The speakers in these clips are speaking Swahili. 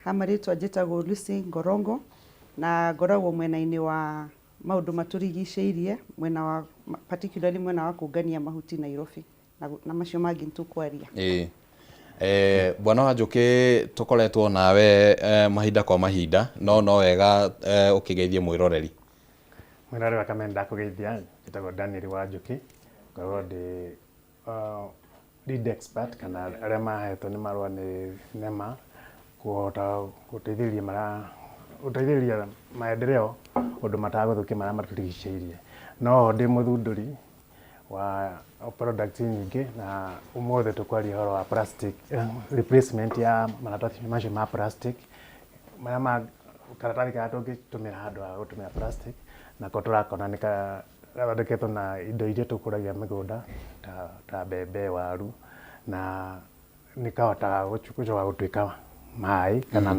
Hamaritwa njĩtagwo Lucy Ngorongo na ngoragwo mwena-inĩ wa maũndũ maturigicĩirie mwena wa particularly mwena wa kũngania mahuti Nairobi na macio mangĩ nĩtũkwaria. Bwana Wanjũkĩ tukoretwo nawe mahinda kwa mahinda no wega ũkĩgeithie mwĩroreri. Mwĩroreri wa Kameme kũgeithia njĩtagwo Daniel Wanjũkĩ ngoragwo ndĩ lead expert kana arĩa mahetwo nĩ marũa nĩ NEMA kuhota gũteithĩrĩria maendeleo ũndũ matagũthũkia marĩa matũrigicĩirie. No ndĩ mũthundũri wa products nyingĩ na ũmũthĩ tũkwaria ũhoro wa plastic replacement ya maratathi macio ma plastic marĩa karatathi karĩa tũngĩtũmĩra handũ ha gũtũmĩra plastic nako tũrakona nĩ gathondeketwo na indo iria tũkũragia mĩgũnda ta mbembe, waru na nĩkahotaga gũtuĩka maĩ kana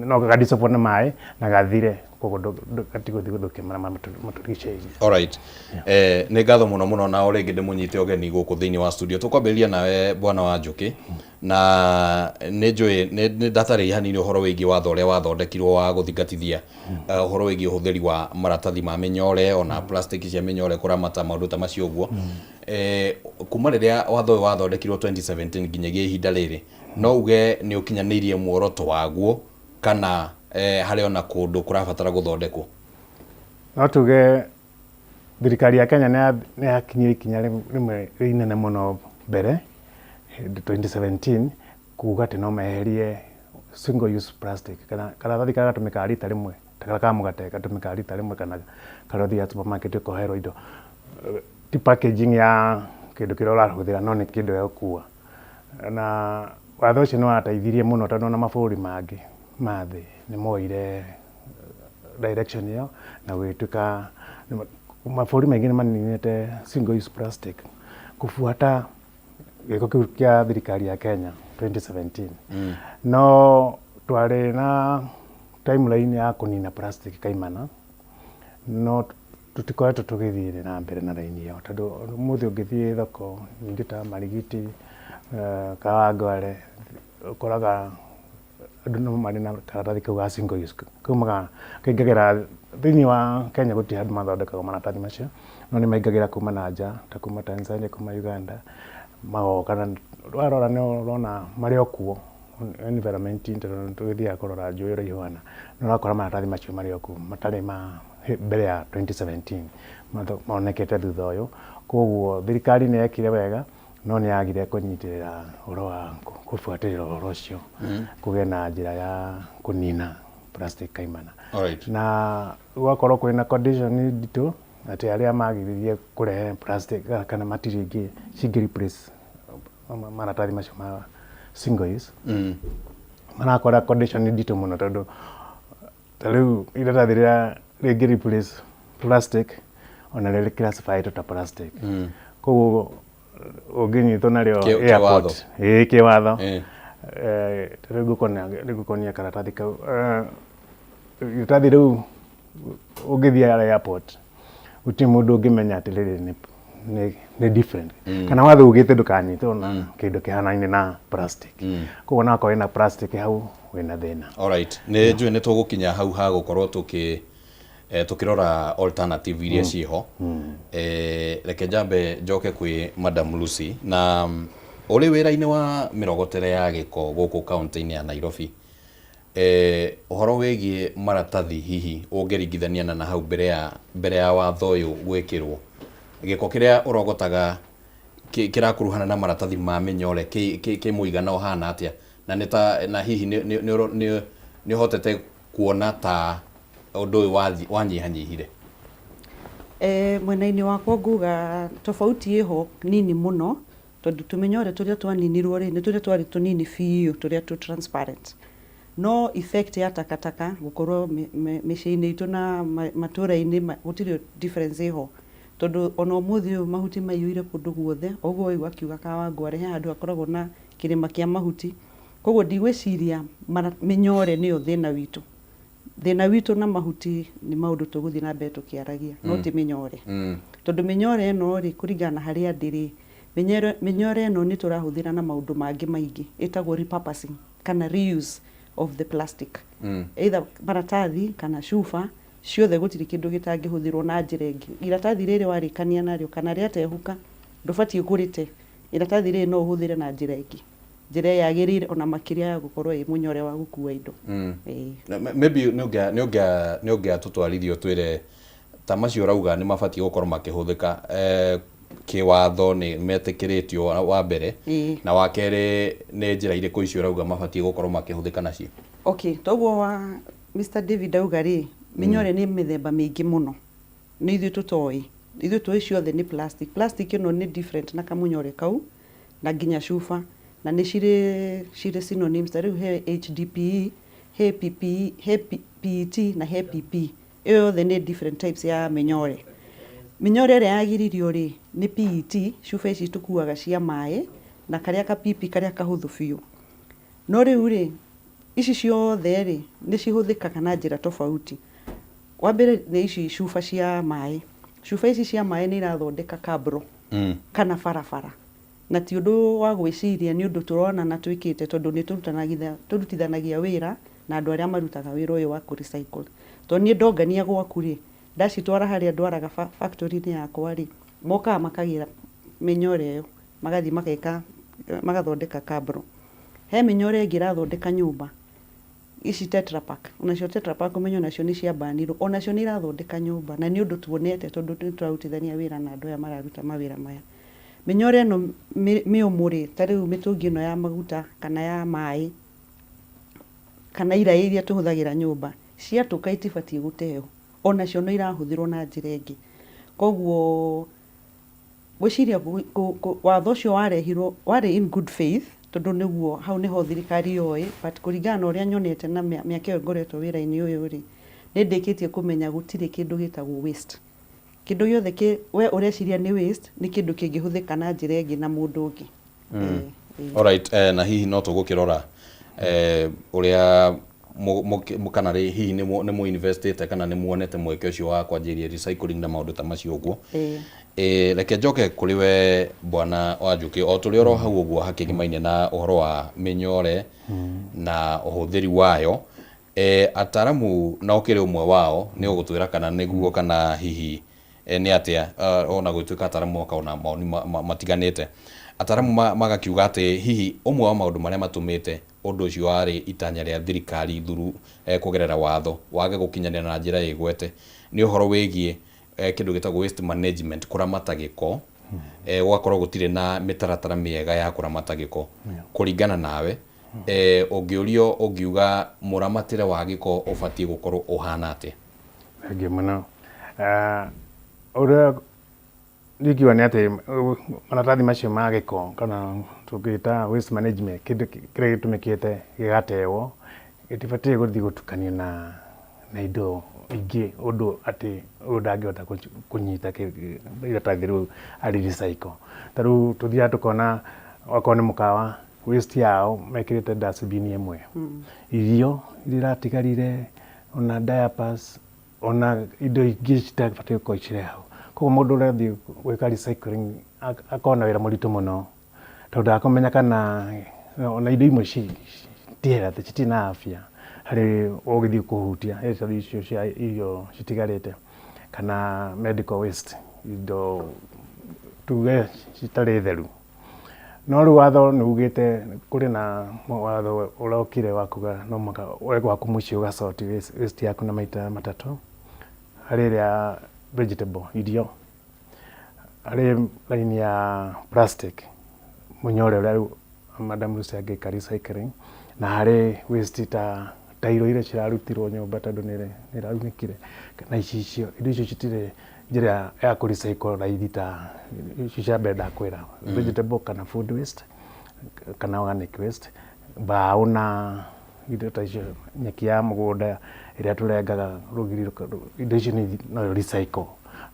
no gadisopo na maĩ na gathire koguo gatigũthiĩ gũthũkia marĩa matũrigicĩirie. Alright. Nĩ ngatho mũno na o rĩngĩ ndĩmũnyite ũgeni gũkũ thĩinĩ wa studio. Tũkwambĩrĩria nawe Bwana Wanjũkĩ na nĩ ndatarĩria hanini ũhoro wĩgiĩ watho ũrĩa wathondekirwo wa gũthingatithia ũhoro wĩgiĩ ũhũthĩri wa maratathi ma mĩnyore ona plastic cia mĩnyore kũramata maũndũ ta macio ũguo. Kuma rĩrĩa watho ũyũ wathondekirwo 2017 nginyagia ihinda rĩrĩ no uge nĩ ũkinyanĩirie muoroto waguo kana harĩ ona kũndũ kũrabatara gũthondekwo? No tuge thirikari ya Kenya nĩ yakinyire ikinya rĩmwe rĩnene mũno mbere 2017 kuuga atĩ no meherie single use plastic kana karatathi karĩa gatũmĩkaga rita rĩmwe ta ka mũgate gatũmĩkaga rita rĩmwe kana karatathi ya supermarket ũkoherwo indo ti packaging ya kĩndũ kĩrĩa ũrahũthĩra no nĩ kĩndũ gĩa gũkua. Na watho ũcio nĩ wateithirie mũno tondũ na mabũrũri mangĩ ma thĩ nĩ moire direction ĩyo na gwĩtuĩka mabũrũri maingĩ nĩ maninĩte single use plastic kufuata gĩko kĩu kĩa thirikari ya Kenya 2017. No twarĩ na timeline ya kũnina plastic kaimana no tutikoretwo tũgĩthiĩ na mbere na raini ĩyo tondũ mũthĩ ũngĩthiĩ thoko nyingĩ ta Marigiti Kawangware ũkoraga andũ no marĩ na karatathi kau ga single use kaumaga kaingagĩra thĩinĩ wa Kenya gũtirĩ handũ mathondekaga maratathi macio no nĩ maingagĩra kuma na nja ta kuma Tanzania kuma Uganda magoka na warora nĩ ũrona marĩ o kuo environment tũgĩthiaga kũrora njũĩ ũrĩa ihana nĩ ũrakora maratathi macio marĩ o kuo matarĩ ma mbere ya 2017 monekete thutha ũyũ. Koguo thirikari nĩ yekire wega no nĩ yagire kũnyitĩrĩra ũhoro wa kũbuatĩrĩra ũhoro ũcio kũgĩa na njĩra ya kũnina plastic kaimana. Na gwakorwo kwĩna condition nditũ atĩ arĩa magiririe kũrehe plastic kana material ingĩ cingĩ-replace maratathi macio ma single use marakora condition nditũ mũno tondũ rĩu iratathi rĩrĩa rĩngĩ-replace plastic ona rĩrĩ classified ta plastic. Koguo ũngĩnyitwo narĩo airport kĩwatho rĩgũkonia karatathi kau iratathi rĩu ũngĩthiĩ airport gũtirĩ mũndũ ũngĩmenya atĩ rĩrĩ nĩ different kana watho ugĩte ndũkanyitwo na kĩndũ kĩhanaine na plastic. Koguo na akorwo na plastic hau wĩna thĩna. Alright. Nĩ njũĩ nĩ tũgũkinya hau ha gũkorwo tukirora alternative iria ciho. Reke njambe njoke kwĩ Madam Lucy na ũrĩ wĩra-inĩ wa mĩrogotere ya gĩko gũkũ kaunti-inĩ ya Nairobi. Ũhoro wĩgiĩ maratathi hihi ũngĩringithania na hau mbere ya watho ũyũ gwĩkĩrwo gĩko kĩrĩa ũrogotaga kĩrakuruhana na maratathi ma mĩnyore kĩ mũigana ũhana atĩa na hihi nĩ hotete kuona ta ũndũ ũyũ wanyihanyihire? Mwena-inĩ wakwa nguga tofauti ĩho nini mũno tondũ tũmĩnyore tũrĩa twaninirwo rĩ nĩ tũrĩa twarĩ tũnini biũ tũrĩa transparent no effect ya takataka gũkorwo mĩciĩ-inĩ itũ na matũũra-inĩ gũtirĩ difference ĩho tondũ ona ũmũthĩ ũyũ mahuti maiyũire kũndũ guothe ũguo ũyũ akiuga Kawangware he handũ hakoragwo na kĩrĩma kĩa mahuti. Koguo ndigwĩciria mĩnyore nĩyo thĩna witũ. Thĩna witũ na mahuti nĩ maũndũ tũgũthiĩ na mbere tũkĩaragia no ti mĩnyore tondũ mĩnyore ĩno rĩ kũringana harĩa ndĩrĩ mĩnyore ĩno nĩ tũrahũthĩra na maũndũ mangĩ maingĩ ĩtagwo repurposing kana reuse of the plastic either maratathi kana cuba ciothe gutiri kindu gitangihuthirwo na njira ingi. Iratathi riri warikania naryo kana riatehuka ndubati kurite iratathi riri no uhuthire na njira ingi, njira yagirire ona makiria ya gukorwo i munyore wa gukua indo. Maybe niongia tutwarithio twire tamacio rauga ni mabati gukorwo makihuthika kiwatho ni metikiritio wa mbere na wa kere ni njira iriku icio rauga mabati gukorwo makihuthika nacio. Okay, toguo wa Mr David auga ri minyore ni mithemba mingi muno ni ithu tutoi ciothe ni plastic ino ni different na kamunyore kau na nginya cuba na ni cire synonyms riu he HDPE, he PPE, he PET na he PP. Iyo yothe ni different types ya minyore. Minyore ria yagiririo ri ni PET, cuba ici tukuaga cia mai na karia ka PP karia kahuthu biu. No riu ri ici ciothe ri ni cihuthikaga na njira tofauti. Wa mbere ni ici cuba cia mai. Cuba ici cia mai ni irathondeka kabro kana barabara. Na ti undu wa gwiciria ni undu turona na twikite tondu ni turutithanagia wira na andu aria marutaga wira uyu wa ku recycle. To ni ndongania gwaku ri ndacitwara haria ndwaraga factory ni yakwa ri moka makagira minyore iyo magathi magathondeka kabro. He minyore ingi irathondeka nyumba ici Tetra Pak, onacio Tetra Pak umenyo nacio ni cia baniro, onacio ni irathondeka nyumba na ni undu tuonete tondu ni turarutithania wira na andu aya mararuta mawira maya. Minyore no miumuri tariu mitungi no ya maguta kana ya mai kana iria iria tuhuthagira nyumba ciatuka itibati guteo, onacio no irahuthirwo na njira ingi. Koguo gwiciria watho ucio wari in good faith tondu niguo hau niho thirikari yoi, but kuringana na uria nyonete na miaka iyo ngoretwo wira-ini uyu ri ni ndikitie kumenya gutire kindu gitagwo waste. Kindu giothe we ureciria ni waste ni kindu kingihuthika na njira ingi na mundu ungi. Alright, na hihi no tugukirora uria kana ri hihi ni mu investite kana ni muonete mweke ucio wa kwanjiria recycling na maundu ta macio uguo. Reke njoke kuri we bwana Wanjuki, o turi oro hau uguo hakigimaine na uhoro wa minyore na uhuthiri wayo. Ataramu na ukiri umwe wao ni ugutwira kana niguo kana hihi ni atia ona gwituika ataramu akaona maoni matiganite. Ataramu magakiuga ati hihi umwe wa maundu maria matumite undu ucio wari itanya ria thirikari thuru kugerera watho wage gukinyanira na njira igwete ni uhoro wigie kindu gitagwo waste management, kuramata giko gwakorwo gutire na mitaratara miega ya kuramata giko. Kuringana nawe ungiurio ungiuga muramatire wa giko ubatie gukorwo uhana atia? Ngi muno ora ndikiwa ni ati maratathi macio ma giko kana tugita waste management kindu kiria gitumikite gigatewo gitibatie guthi gutukanio na indo ingi undu ati ndangihota kunyita iratathi riu ari recycle. Taru tuthia tukona wako ni mukawa waste yao mekirite dustbin imwe, irio iratigarire ona diapers ona indo ingi citabatie ko ichirehau. Koguo mundu urathi gwika recycling akona wira muritu muno tondu akomenya kana ona indo imwe tiera citina afya hari ugithi kuhutia icio cia irio citigarite kana medical waste indo tuge citari theru. No riu watho ni ugite kuri na watho urokire wakuga no maka waku muci ugasort waste yaku na maita matatu. Hari ria vegetable irio, hari line ya plastic munyore uria Madam Lucy agika recycling, na hari waste ta iro ire cirarutirwo nyumba tondu ni raunikire na icio indo icio citire njira ya ku recycle raithi ta cia benda kwira vegetable kana food waste kana organic waste bao na indo ta icio nyeki ya mugunda iria turengaga rugiri indo icio ni no recycle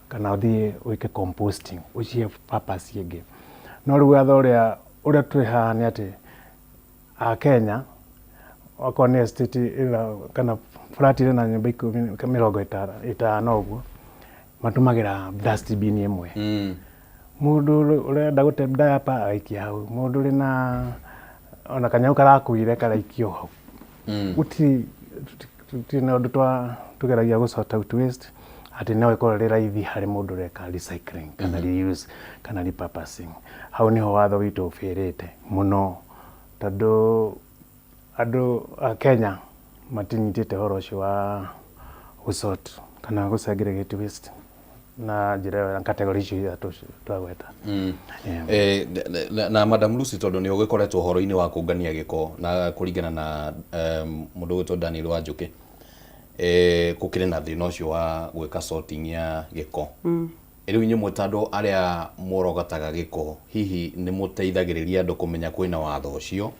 kana uthie wike composting ucie purpose ingi. No riu watho uria twi haha ni ati a Kenya wako ni estate ila kana flat ile na nyumba 50 uguo matumagira dustbin imwe. Mundu urenda gute diaper aikia hau, mundu rina ona kanyau karakuire karaikio hau. Uti na undu tugeragia gu sort out waste ati no ikorwo ri raithi hari mundu reka recycling kana reuse kana repurposing. Hau niho watho witu ufirite muno tondu andu a Kenya matinyitite horo ucio wa gusort kana gusegregate waste na njira ya category icio twagweta. Na Madam Lucy tondu ni ugikoretwo horo-ini wa kungania giko na kuringana na mundu gwitwo Daniel Wanjuki kukire na thina ucio wa gwika sorting ya giko. Riu inyuĩ tandu aria morogataga giko hihi ni muteithagiriria andu kumenya kwina watho ucio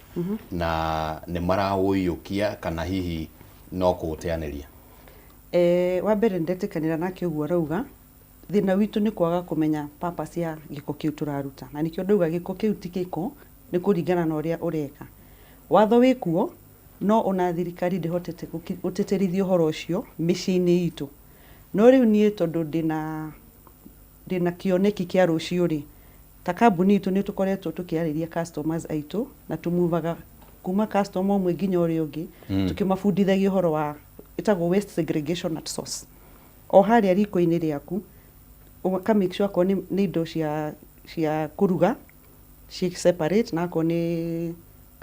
na ni maraũiyũkia kana hihi no kuũteanĩria? Wa mbere ndetikanira nake ũguo arauga thina witu ni kwaga kumenya purpose ya giko kiu turaruta, na nikio ndauga giko kiu ti giko ni kuringana na uria ureka. Watho wikuo no ona thirikari ndihotete guteterithia uhoro ucio micii-ini itu. No riu nie tondu ndina kioneki kia rucio ri ta kambuni itu ni tukoretwo tukiariria customers aitu na tumuvaga kuma customer umwe nginya uria ungi tukimabundithagia uhoro wa itagwo waste segregation at source. O haria riko-ini riaku uka make sure ko ni indo cia kuruga ci separate na ko ni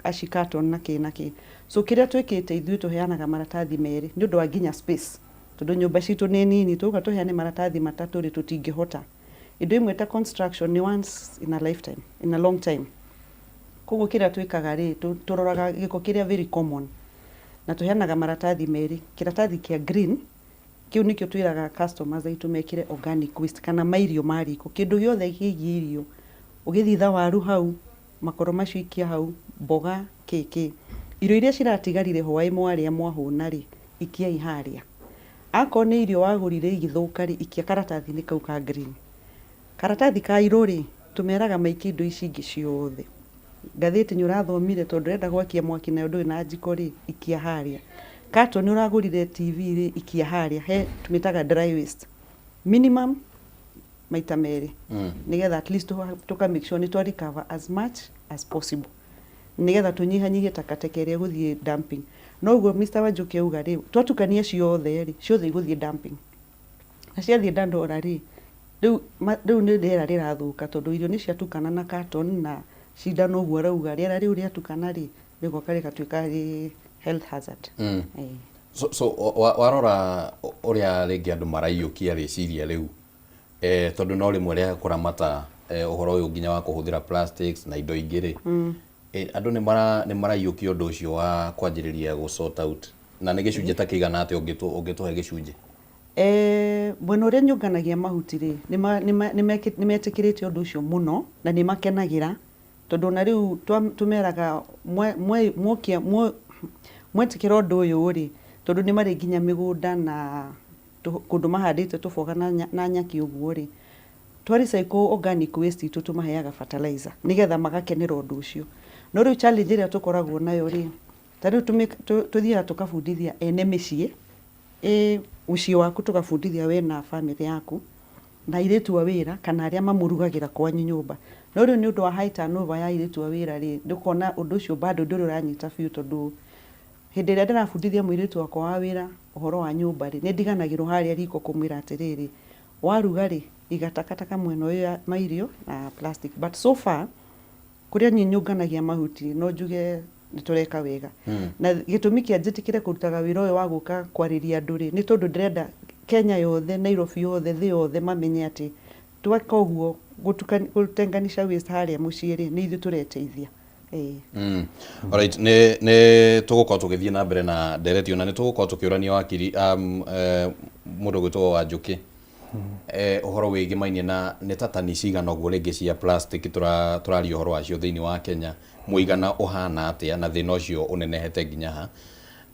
ashikaton na ki. So kiria twikite ithuĩ tuheanaga maratathi meri ni undu wa nginya space tondu nyumba citu ni nini tuga tuheane maratathi matatu ri tutingihota. Indo imwe ta construction ni once in a lifetime, in a long time. Koguo kiria twikaga ri turoraga giko kiria very common na tuheanaga maratathi meri. Kiratathi kia green kiu nikio twiraga customers aitu mekire organic waste kana mairio mariko kindu giothe gigie irio ugithitha waru hau makoro macio ikia hau mboga keke irio iria ciratigarire hwaĩ mwaria mwahũna ri ikia iharia. Ako ni irio wagurire igithuka ri ikia karatathi-ini kau ka green. Karatathi ka iru ri tumeraga maiki indo ici ingi ciothe. Ngathĩti ni urathomire tondu renda gwakia mwaki na undu na njiko ri ikia haria. Kato ni uragurire TV ri ikia haria he tumitaga dry waste minimum maita meri nigetha at least tuka make sure ni twa recover as much as possible nigetha tunyihanyihie takataka iria guthie dumping. No uguo Mr. Wanjuki auga ri twatukania ciothe ri ciothe iguthie dumping na ciathie dandora ri riu ni riera rirathuka tondu irio ni ciatukana na carton na cindano uguo arauga riera riu riatukana ri rigoka rigatuika ri health hazard. So warora uria ringi andu maraiyukia riciria riu tondu no rimwe ria kuramata uhoro uyu nginya wa kuhuthira plastics na indo ingi ri andu ni maraiyukia undu ucio wa kwanjiriria gu sort out na ni gicunje ta kigana ati ungituhe gicunje? Bueno uria nyunganagia mahuti ri ni metikirite undu ucio muno na ni makenagira tondu na riu tumeraga mwetikira undu uyu ri tondu ni mari nginya migunda na kundu mahandite tuboga na nyaki uguo ri twa recycle organic waste itu tumaheaga fertilizer nigetha magakenera undu ucio. No riu challenge iria tukoragwo nayo ri tariu tuthiaga tukabundithia ene micii mucii waku tukabundithia we na family yaku na iritu wa wira kana aria mamurugagira kwanyu nyumba. No riu ni undu wa high turnover ya iritu wa wira ri ndukona undu ucio bado nduri uranyita biu tondu hindi iria ndirabundithia muiritu wakwa wa wira uhoro wa nyumba ri ni ndiganagirwo haria riko kumwira atiriri waruga ri igatakataka mwena uyu mairio na plastic. But so far kuria nyunganagia mahuti no njuge ni tureka wega na gitumi kia njitikire kurutaga wira uyu wa guka kwariria andu ri ni tondu ndirenda Kenya yothe Nairobi yothe thi yothe mamenye ati twaka uguo gutenganisha waste haria mucii ri ni ithu tureteithia. Alright, ne tugukorwo tugithie na mbere na nderetio na ne tugukorwo tukiurania wakiri mundu gwitwo Wanjuki uhoro wigi mainie na ne tatani cigana uguo ringi cia plastic turari uhoro wacio thiini wa Kenya muigana uhana atia na thina ucio unenehete nginya ha.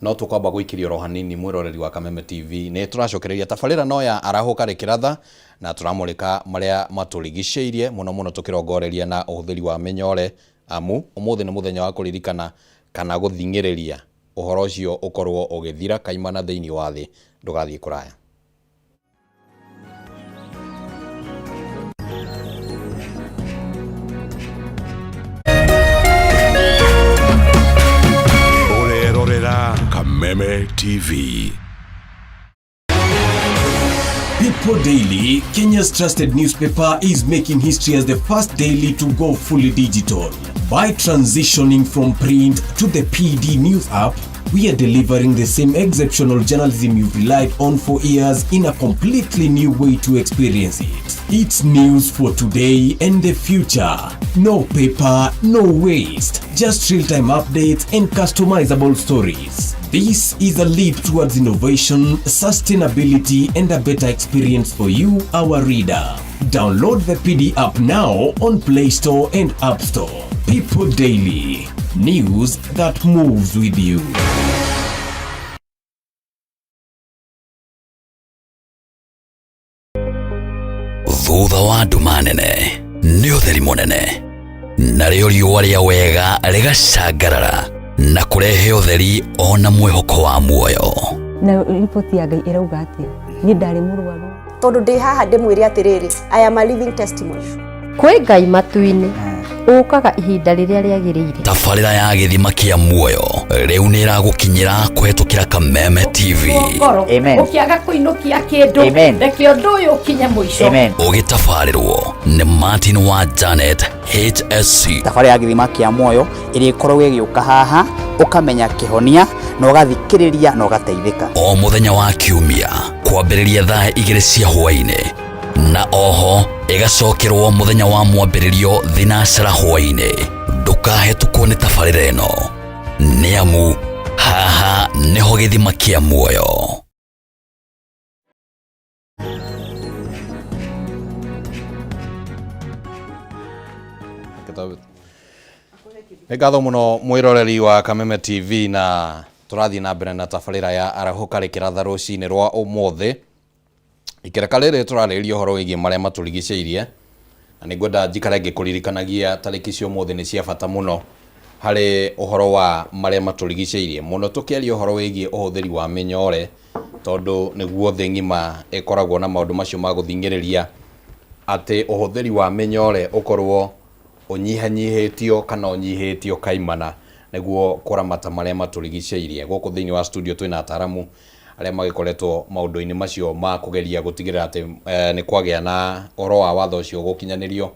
No tukwamba guikiria ro hanini mwiroreri wa Kameme TV ne turacokereria tabarira no ya arahuka rikiratha na turamulika maria maturigiceirie muno tukirongoreria na uhuthiri wa menyore amu umuthi ni muthenya wa kuririkana kana guthingiriria uhoro ucio ukorwo ugithira kaimana thiini wa thi ndugathie kuraya. Urerorera Kameme TV. People Daily, Kenya's trusted newspaper, is making history as the first daily to go fully digital. By transitioning from print to the PD News app, we are delivering the same exceptional journalism you've relied on for years in a completely new way to experience it. It's news for today and the future. No paper, no waste. Just real-time updates and customizable stories. This is a leap towards innovation, sustainability, and a better experience for you, our reader. Download the PD app now on Play Store and App Store. People Daily. News that moves with you. Thutha wa nduma nene nĩ ũtheri mũnene, narĩo riũa rĩa wega rĩgacangarara na kũrehe ũtheri ona mwĩhoko wa muoyo. Na ripoti ya Ngai ĩrauga atĩ niĩ ndarĩ mũrwaru, tondũ ndĩ haha ndĩmwĩre atĩrĩrĩ, I am a living testimony. kwĩ Ngai matu-inĩ ũkaga ihinda rĩrĩa rĩagĩrĩire. Tabarĩra ya gĩthima kĩa muoyo rĩu nĩ ĩragũkinyĩra kũhetũkĩra Kameme TV. Amen. Ũkĩaga kũinũkia kĩndũ reke ũndũ ũyũ ũkinye mũico. Ũgĩtabarĩrwo nĩ Martin wa Janet HSC. Tabarĩra ya gĩthima kĩa muoyo ĩrĩa ĩkoragwo ĩgĩũka haha ũkamenya kĩhonia na ũgathikĩrĩria na ũgateithĩka. O mũthenya wa kiumia kwambĩrĩria thaa 2 cia hwaĩ-inĩ na oho ĩgacokerwo mũthenya wa mwambĩrĩrio thinacara hwaĩ-inĩ. Ndũkahetũkwo nĩ tabarĩra ĩno nĩamu haha nĩho gĩthima kĩa muoyo. Nĩ ngatho mũno mwĩroreri wa Kameme TV, na tũrathiĩ na mbere na tabarĩra ya arahũka rĩkĩratha rũcinĩ rwa ũmũthĩ. Ikereka rĩrĩ tũrarĩrĩria ũhoro wĩgiĩ marĩa matũrigicĩirie, na nĩngwenda njikare ngĩkũririkanagia tarĩki cia ũmũthĩ nĩ cia bata mũno harĩ ũhoro wa marĩa matũrigicĩirie mũno, tũkĩaria ũhoro wĩgiĩ ũhũthĩri wa mĩnyore, tondũ nĩguo thĩ ng'ima ĩkoragwo na maũndũ macio ma gũthingĩrĩria atĩ ũhũthĩri wa mĩnyore ũkorwo ũnyihanyihĩtio kana ũnyihĩtio kaimana nĩguo kũramata marĩa matũrigicĩirie. Gũkũ thĩinĩ wa studio twĩna ataramu arĩa magĩkoretwo maũndũ-inĩ macio ma kũgeria gũtigĩrĩra atĩ nĩ kwagĩa na ũhoro wa watho ũcio gũkinyanĩrio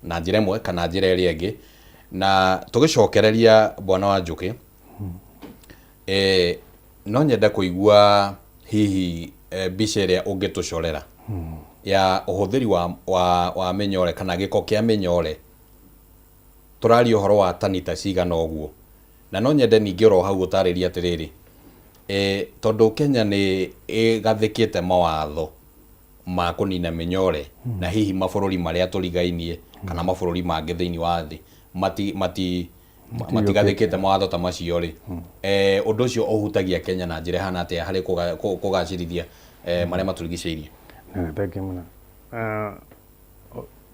na njĩra ĩmwe kana njĩra ĩrĩa ĩngĩ. Na tũgĩcokereria bwana wa Njũkĩ, no nyende kũigua hihi mbica ĩrĩa ũngĩtũcorera ya ũhũthĩri wa mĩnyore kana gĩko kĩa mĩnyore. Tũraria ũhoro wa tani ta cigana ũguo, na no nyende ningĩ oro hau gũtarĩria atĩrĩrĩ, tondũ Kenya nĩ ĩgathĩkĩte mawatho ma kũnina mĩnyore na hihi mabũrũri marĩa tũrigainie kana mabũrũri mangĩ thĩinĩ wa thĩ matigathĩkĩte mawatho ta macio rĩ, ũndũ ũcio ũhutagia Kenya na njĩra hana atĩa harĩ kũgacĩrithia marĩa matũrigicĩirie? Thank you mũno.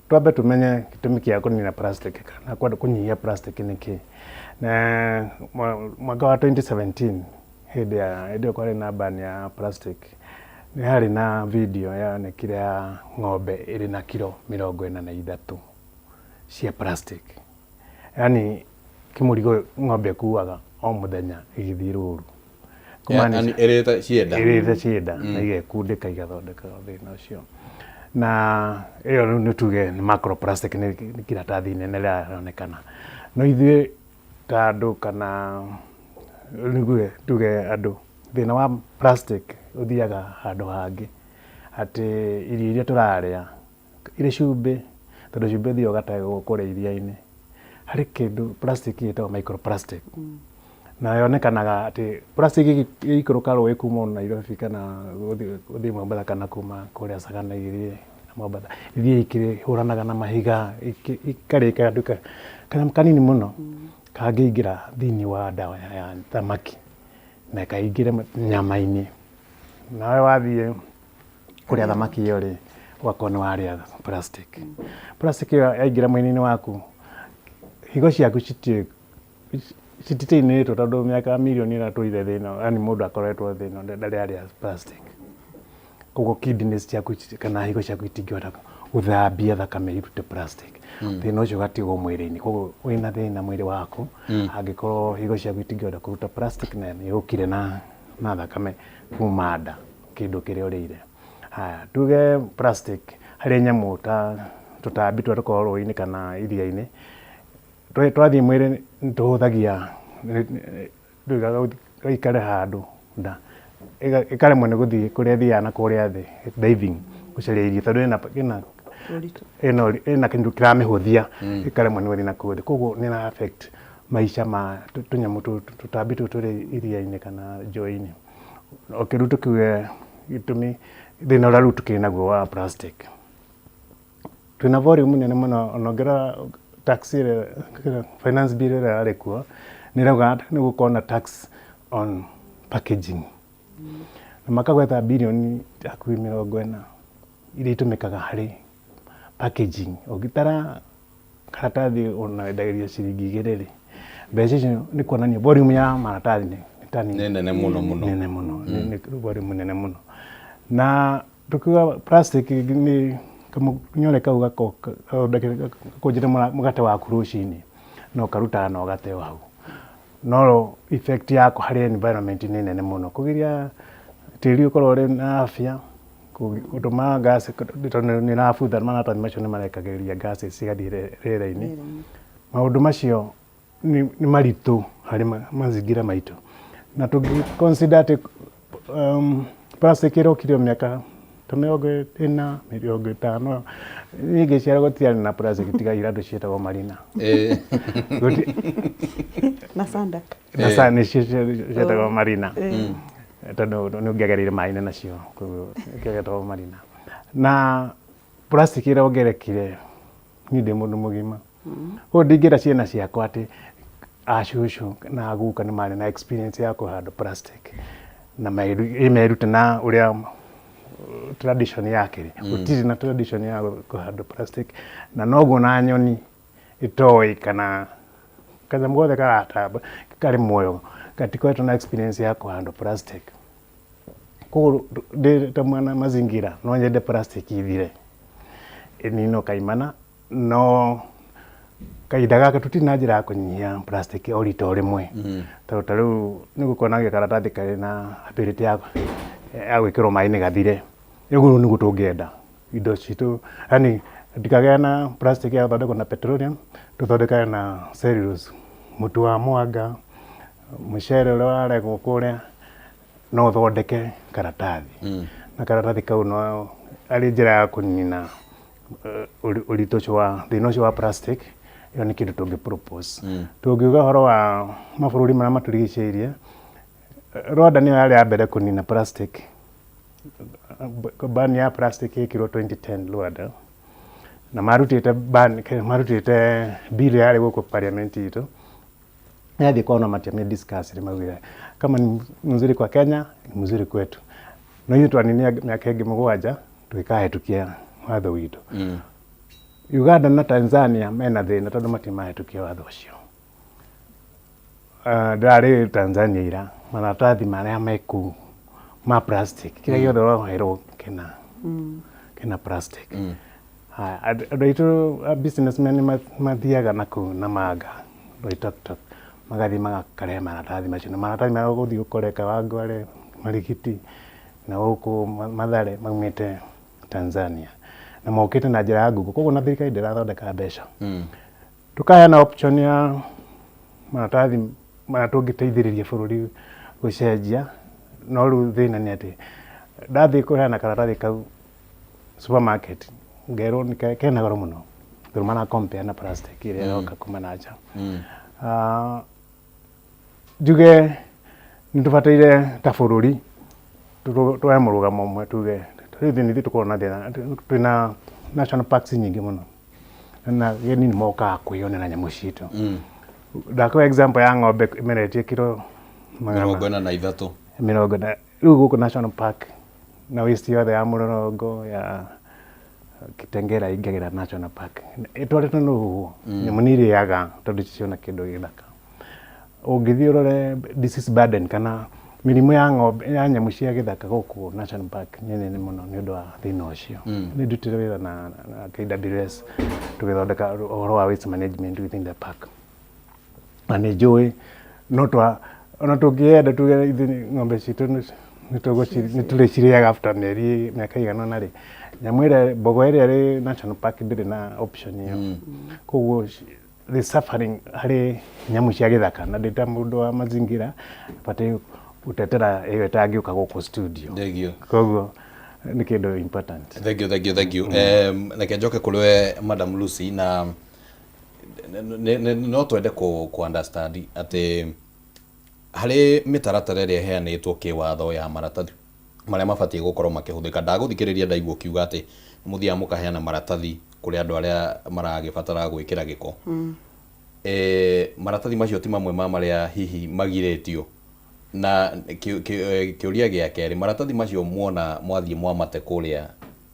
Twambe tumenye gĩtũmi kĩa kũnina plastic kana kũnyihia plastic nĩ kĩ. Na mwaka wa 2017 hĩndĩ ĩyo kwarĩ na ban ya plastic, nĩ harĩ na video yonekire ya ng'ombe ĩrĩ na kilo 43 cia plastic. Yani kĩmũrigo ng'ombe kuaga o mũthenya igĩthiĩ rũru. Yani ĩrĩte cienda na igekundĩka igathondeka thĩna ũcio. Na ĩyo nĩ tuge nĩ microplastic, nĩ kĩratathi nene rĩronekana. No ithuĩ ta andũ kana nĩguo tuge andũ, thĩna wa plastic ũthiaga handũ hangĩ, atĩ irio iria tũrarĩa irĩ cumbĩ, tondũ cumbĩ ũthiaga ũgatega kũrĩa iria-inĩ, harĩ kĩndũ plastic ĩtagwo microplastic. Na yonekanaga atĩ plastic ĩikũrũka rũĩ kuma Nairobi kana gũthiĩ Mombasa kana kuma kũrĩa Sagana igĩrĩ Mombasa, ithiĩ ikĩhũranaga na mahiga ikarĩka nduka kana kanini mũno kangĩingĩra thĩinĩ wa ndawa ya thamaki na ĩkaingĩra nyama-inĩ. Nawe wathiĩ kũrĩa thamaki ĩyo rĩ, ũgakorwo nĩ warĩa plastic. Plastic ĩyo yaingĩra mwĩrĩ-inĩ waku, higo ciaku cititĩinĩtwo tondũ mĩaka mirioni ĩratũire thĩna, yani mũndũ akoretwo thĩna ndarĩ arĩa plastic. Koguo kidneys ciaku kana higo ciaku itingĩhota gũthambia thakame irute plastic. Thĩna ũcio ũgatigwo mwĩrĩ-inĩ. Koguo wĩna thĩna mwĩrĩ waku, angĩkorwo higo ciaku itingĩhota kũruta plastic na nĩ ũkire na na thakame kuma nda kindu kiria urire. Haya tuge plastic hari nyamu ta tutambi twa tukorwo rũĩ-inĩ kana iria-inĩ twathie mwĩrĩ tuhuthagia ikare handu nda ikaremwo nĩ gũthiĩ kũrĩa thiaga na kũrĩa thĩ diving gũcaria irio tondũ ĩna kĩndũ kĩramĩhũthia ikaremwo nĩ gũthiĩ na kũrĩa, koguo nĩ na affect maica ma tũnyamũ tũtambi tũtũ tũrĩ iria-inĩ kana njũĩ-inĩ. Okay, rĩu tũkiuge gĩtũmi thĩna ũrĩa rĩu tũkĩrĩ naguo wa plastic, twĩna volume nene mũno. Onongera tax finance bill ĩrĩa yarĩ kuo nĩ rauga nĩ gũkorwo na tax on packaging na makagweta bilioni hakuhĩ 40 iria itũmĩkaga harĩ packaging. Ũngĩtara karatathi ũnendagĩrio ciringi 2 mbeca icio nĩ kuonania volume ya maratathi nĩ nene mũno nĩ volume nene mũno. Na tukiuga plastic nĩ kamũnyore kau gakũnjĩre mũgate waku rũcinĩ no karutaga na ũgate wau, no effect yako harĩ environment nĩ nene mũno. Kũgiria tĩri ũkorwo ũrĩ na afya, gũtũma gas nĩ nabutha maratathi macio nĩ marekagĩrĩria gases cigathiĩ rĩera-inĩ. Maũndũ macio nĩ maritũ harĩ mazingira maitũ, na tũngĩ consider atĩ plastic ĩrokirio mĩaka ta 40 50 nyingĩ ciarĩ gũtiarĩ na plastic tiga iratũ ciĩtagwo marina na sanda nĩ ciĩtagwo marina tondũ nĩ ũngĩagereire maĩ-inĩ nacio, koguo ciĩtagwo marina. Na plastic ĩrongerekire niĩ ndĩ mũndũ mũgima, koguo ndingĩra ciana ciakwa atĩ acũcũ na aguka nĩ marĩ na experience ya kũhanda plastic na merute na ũrĩa tradition yake gũtirĩ na tradition ya kũhanda plastic, na noguo na nyoni itoĩ kana kanyamũ gothe karatamba karĩ muoyo gatikoretwo na experience ya kũhanda plastic. Koguo ndĩ ta mwana mazingira no nyende plastic ithire ĩninwo kaimana, no kahinda gaka tũtirĩ na njĩra ya kũnyihia plastic o rita o rĩmwe tondũ ta rĩu nĩ gũkorwo na karatathi karĩ na ability ya gwĩkĩrwo maĩ-inĩ gathire. Ũguo nĩguo tũngĩenda indo citũ, yani ndikagĩa na plastic ya gũthondekwo na petroleum, tũthondekage na cellulose, mũtu wa mwanga, mũcere ũrĩa waregwo kũrĩa, no ũthondeke karatathi na karatathi kau no arĩ njĩra ya kũnina ũritũ ũcio wa thĩna ũcio wa plastic. Ĩyo nĩ kĩndũ tũngĩ propose. Tũngiuga ũhoro wa mabũrũri marĩa matũrigicĩirie, Rwanda nĩyo yarĩ ya mbere kũnina plastic. Ban ya plastic ĩkĩrwo 2010 Rwanda, na marutĩte bill yarĩ gũkũ parliament itũ yathi kwa na matia discuss maugire kama ni mzuri kwa Kenya ni mzuri kwetu, no hiyo twaninia miaka ĩngĩ 7 twĩkahĩtũkia watho witũ. Uganda na Tanzania mena thĩna tondũ matimahĩtũkia watho ũcio. Ndarĩ Tanzania ira maratathi marĩa meku ma plastic kĩrĩa gĩothe ũroherwo kena plastic. Andũ aitũ businessmen mathiaga nakũu na manga Loitoktok magathiĩ magakarehe maratathi macio, na maratathi marĩa ũgũthiĩ ũkore Kawangware, Marigiti na gũkũ Mathare maumĩte Tanzania na mokĩte na njĩra ya Google, koguo na thirikari ndĩrathondeka mbeca. Tukaheana option ya maratathi marĩa tũngĩteithĩrĩria bũrũri gũcenjia, no rĩu thĩna nĩ atĩ ndathiĩ kũheana karatathi kau supermarket ngerwo kena goro mũno tondũ mana compare na plastic ĩrĩa ĩroka kuma na nja. Njuge nĩ tũbataire ta bũrũri twoe mũrũgamo ũmwe tuge rĩu nĩ tũkorwo na thĩna, twĩna national parks nyingĩ mũno na ageni nĩ mokaga kwĩyonera nyamũ citũ. Ndakũhe example ya ng'ombe ĩmeretie kiro 43 rĩu gũkũ national park na waste yothe ya Mũlolongo ya Kitengela ingagĩra national park ĩtwaretwo nĩ rũhuho, nyamũ nĩ irĩaga tondũ ciona kĩndũ gĩthaka. Ũngĩthiĩ ũrore disease burden kana mĩrimũ ya ng'ombe ya nyamũ cia gĩthaka gũkũ national park nĩ nene mũno nĩ ũndũ wa thĩna ũcio. Nĩ ndutire wĩra na KWS tũgĩthondeka ũhoro wa waste management within the park, na nĩ njũĩ no ona tũngĩenda tuge ithuĩ ng'ombe citũ nĩtũrĩcirĩaga after mĩaka igana ũna rĩ, nyamũ ĩrĩa mbogo ĩrĩa ĩrĩ national park ndĩrĩ na option ĩyo. Koguo the suffering harĩ nyamũ cia gĩthaka, na ndĩ ta mũndũ wa mazingira batiĩ gũtetera ĩyo ĩtangĩũka gũkũ studio. Koguo nĩ kĩndũ important. Thank you. Reke njoke kũrĩ we Madam Lucy, na no twende ku understand atĩ harĩ mĩtaratara ĩrĩa ĩheanĩtwo kĩwatho ya maratathi marĩa mabatiĩ gũkorwo makĩhũthĩka. Ndagũthikĩrĩria ndaigua kiuga atĩ mũthia mũkaheana maratathi kũrĩ andũ arĩa maragĩbatara gwĩkĩra gĩko. Maratathi macio ti mamwe ma marĩa hihi magirĩtio, na kĩũria gĩa kerĩ, maratathi macio muona mwathiĩ mwamate kũrĩa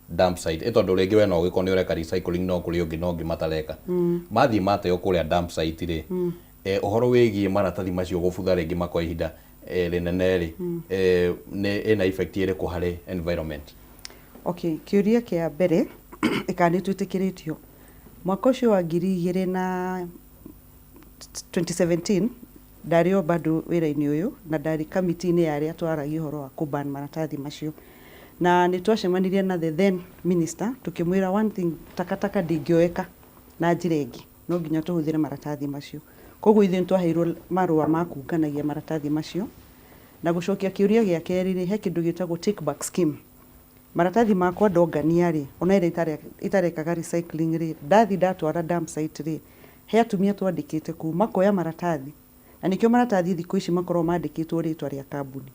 dump site tondũ rĩngĩ we no ũgĩkorwo nĩ ũreka recycling no kũrĩ ũngĩ no ũngĩ matareka, mathiĩ mateo kũrĩa dump site rĩ, ũhoro wĩgiĩ maratathi macio gũbutha rĩngĩ makwa ihinda rĩnene rĩ, ĩna effect ĩrĩkũ harĩ environment? Okay, kĩũria kĩa mbere ĩkana nĩtwĩtĩkĩrĩtio mwaka ũcio wa 2017 ndarĩ o bado wĩra-inĩ ũyũ, na ndarĩ kamiti-inĩ ya arĩa twaragia ũhoro wa kũban maratathi macio, na nĩtwacemanirie na the then minister tukĩmwĩra one thing, takataka ndĩngĩoeka na njĩra ĩngĩ, no nginya tũhũthĩre maratathi macio. Koguo ithuĩ nĩtwaheirwo marũa ma kũnganagia maratathi macio. Na gũcokia kĩũria gĩa kerĩ rĩ, he kĩndũ gĩtagwo take back scheme. Maratathi makwa ndongania rĩ, ona ĩrĩa itarekaga recycling rĩ, ndathi ndatwara dump site rĩ, he atumia twandĩkĩte kũu makoya maratathi, na nĩkĩo maratathi thikũ ici makorwo mandĩkĩtwo rĩtwa rĩa kambuni.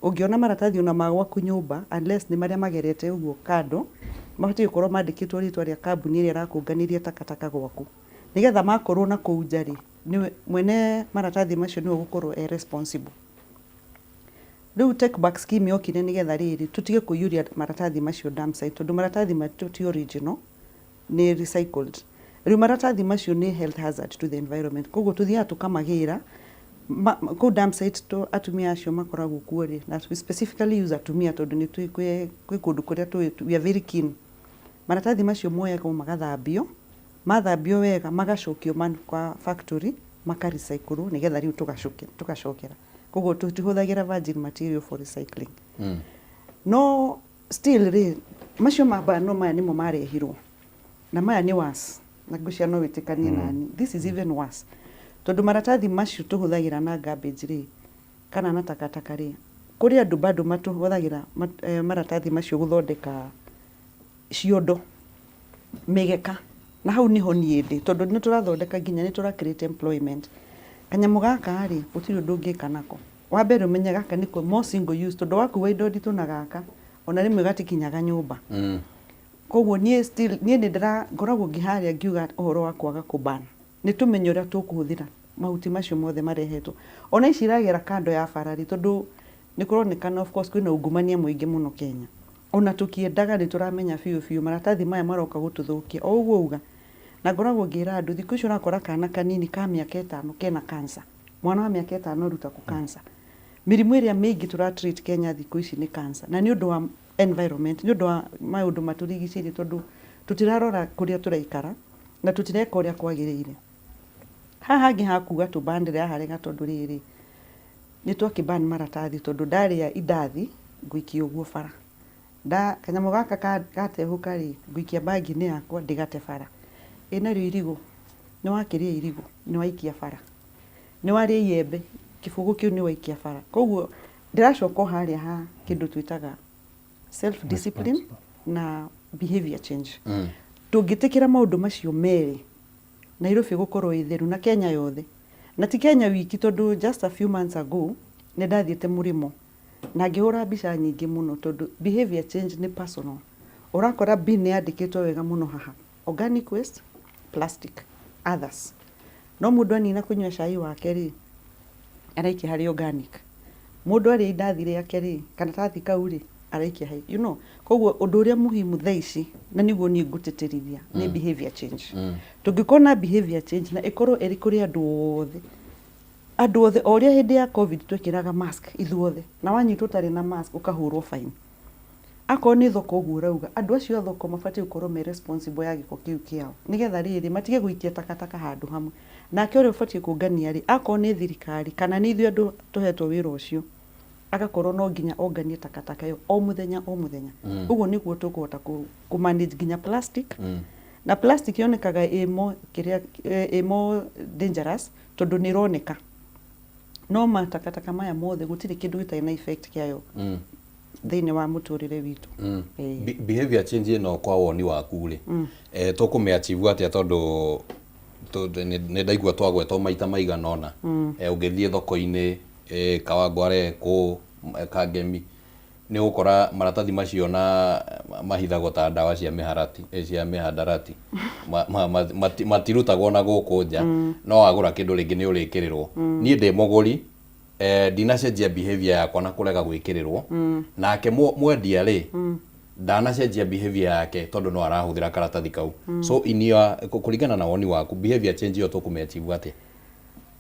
Ũngĩona maratathi ona ma gwaku nyũmba, unless nĩ marĩa magerete ũguo kando, mabatiĩ gũkorwo mandĩkĩtwo rĩtwa rĩa kambuni ĩrĩa ĩrakũnganirie takataka gwaku, nĩgetha makorwo na kũu nja rĩ, mwene maratathi macio nĩwe gũkorwo responsible. Rĩu take back scheme yokire nĩgetha rĩrĩ tũtige kũiyũria maratathi macio dump site, tondũ maratathi macio ti original, nĩ recycled. Rĩu maratathi macio nĩ health hazard to the environment, koguo tũthiaga tũkamagĩra kũu dump site atumia acio makoragwo kuo rĩ, na specifically use atumia tondũ nĩ kwĩ kũndũ kũrĩa we are very keen. Maratathi macio moyagwo magathambio, mathambio wega magacokio kwa factory makarecyclwo nĩgetha rĩu tũgacokera. Koguo tũtihũthagĩra virgin material for recycling. No still rĩ, macio mabano maya nĩmo marehirwo, na maya nĩ worse, na ngũcia no wĩtĩkanie nani, this is even worse. Tondũ maratathi macio tũhũthagĩra na garbage rĩ, kana na takataka rĩ, kũrĩ andũ bado matũhũthagĩra maratathi macio gũthondeka ciondo, mĩgeka, na hau niho niĩ ndĩ, tondũ nĩ tũrathondeka nginya nĩ tũra create employment. Kanyamũ gaka rĩ, gũtirĩ ũndũ ũngĩka nako. Wa mbere ũmenye gaka nĩko more single use, tondũ wakuua indo nditũ na gaka ona rĩmwe gatikinyaga nyũmba. Koguo niĩ ngoragwo ngĩharĩa ngiuga ũhoro wa kwaga kũban, nĩ tũmenye ũrĩa tũkũhũthĩra mahuti macio mothe marehetwo. Ona ici iragera kando ya bara rĩ, tondũ nĩ kũronekana of course kwĩna ungumania mũingĩ mũno Kenya. Ona tũkĩendaga nĩ tũramenya biũ maratathi maya maroka gũtũthũkia o ũguo uga. Na ngoragwo ngĩra andũ thikũ icio ũrakora kana kanini ka mĩaka 5 kena cancer, mwana wa mĩaka 5 ruta ku cancer. Mĩrimũ ĩrĩa mĩingĩ tũra-treat Kenya thikũ ici nĩ cancer, na nĩ ũndũ wa environment, nĩ ũndũ wa maũndũ matũrigicĩirie, tondũ tũtirarora kũrĩa tũraikara na tũtireka ũrĩa kwagĩrĩire. Haha hangĩ hakuga tũbandĩre harega tondũ rĩrĩ nĩ twakĩban maratathi, tondũ ndarĩa indathi ngũikia ũguo bara. Kanyamũ gaka gatehũka rĩ, ngũikia bagi-inĩ yakwa ndĩgate bara. Narĩo irigũ, nĩ wakĩrĩa irigũ nĩ waikia bara, nĩ warĩa iembe kĩbũgũ kĩu nĩ waikia bara. Koguo ndĩracoka harĩa ha kĩndũ twĩtaga self discipline na behavior change. Tũngĩtĩkĩra maũndũ macio merĩ, Nairobi gũkorwo itheru na Kenya yothe, na ti Kenya wiki, tondũ just a few months ago nĩ ndathiĩte Mũrĩmo na ngĩhũra mbica nyingĩ mũno, tondũ behavior change nĩ personal. Ũrakora bin yandĩkĩtwo wega mũno haha, organic waste, plastic, others. No mũndũ anina kũnyua cai wake rĩ, araikia harĩ organic. Mũndũ arĩa indathi rĩake rĩ, karatathi kau rĩ, araikia hai. You know, koguo ũndũ ũrĩa muhimu thaa ici, na nĩguo niĩ ngũtĩtĩrithia, nĩ behavior change. Tũngĩkorwo na behavior change na ĩkorwo ĩrĩ kũrĩ andũ othe, o ũrĩa hĩndĩ ya COVID twekĩraga mask ithuothe, na wanyitwo ũtarĩ na mask ũkahũrwo fine. Ako ni thoko uguo rauga andu acio thoko mabati gukorwo me responsible ya giko kiu kiao nigetha riri matige guitia takataka handu hamwe nake uri ubati kungania ri ako ni thirikari kana ni ithuĩ andu tuhetwo wira ucio agakorwo no nginya onganie takataka yo o muthenya uguo niguo tukuhota ku manage nginya plastic na plastic yonekaga imo dangerous tondu ni roneka no matakataka maya mothe gutire kindu gitai na effect kiayo thini wa muturire witu behavior change no kwa woni waku ri tukume achieve atia tondu ne ndaigua twagwetwo maita maiganona ungithie thoko-ini Kawangware ku Kangemi ni ukora maratathi macio na mahithagwo ta ndawa cia mihadarati matirutagwo na guku nja no wagura kindu ringi ni urikirirwo nie ndi muguri ndinacenjia behavior yakwa na kurega gwikirirwo nake mwendia ri ndanacenjia behavior yake tondu no arahuthira karatathi kau so inia kuringana na woni waku behavior change yo tukumeachieve atia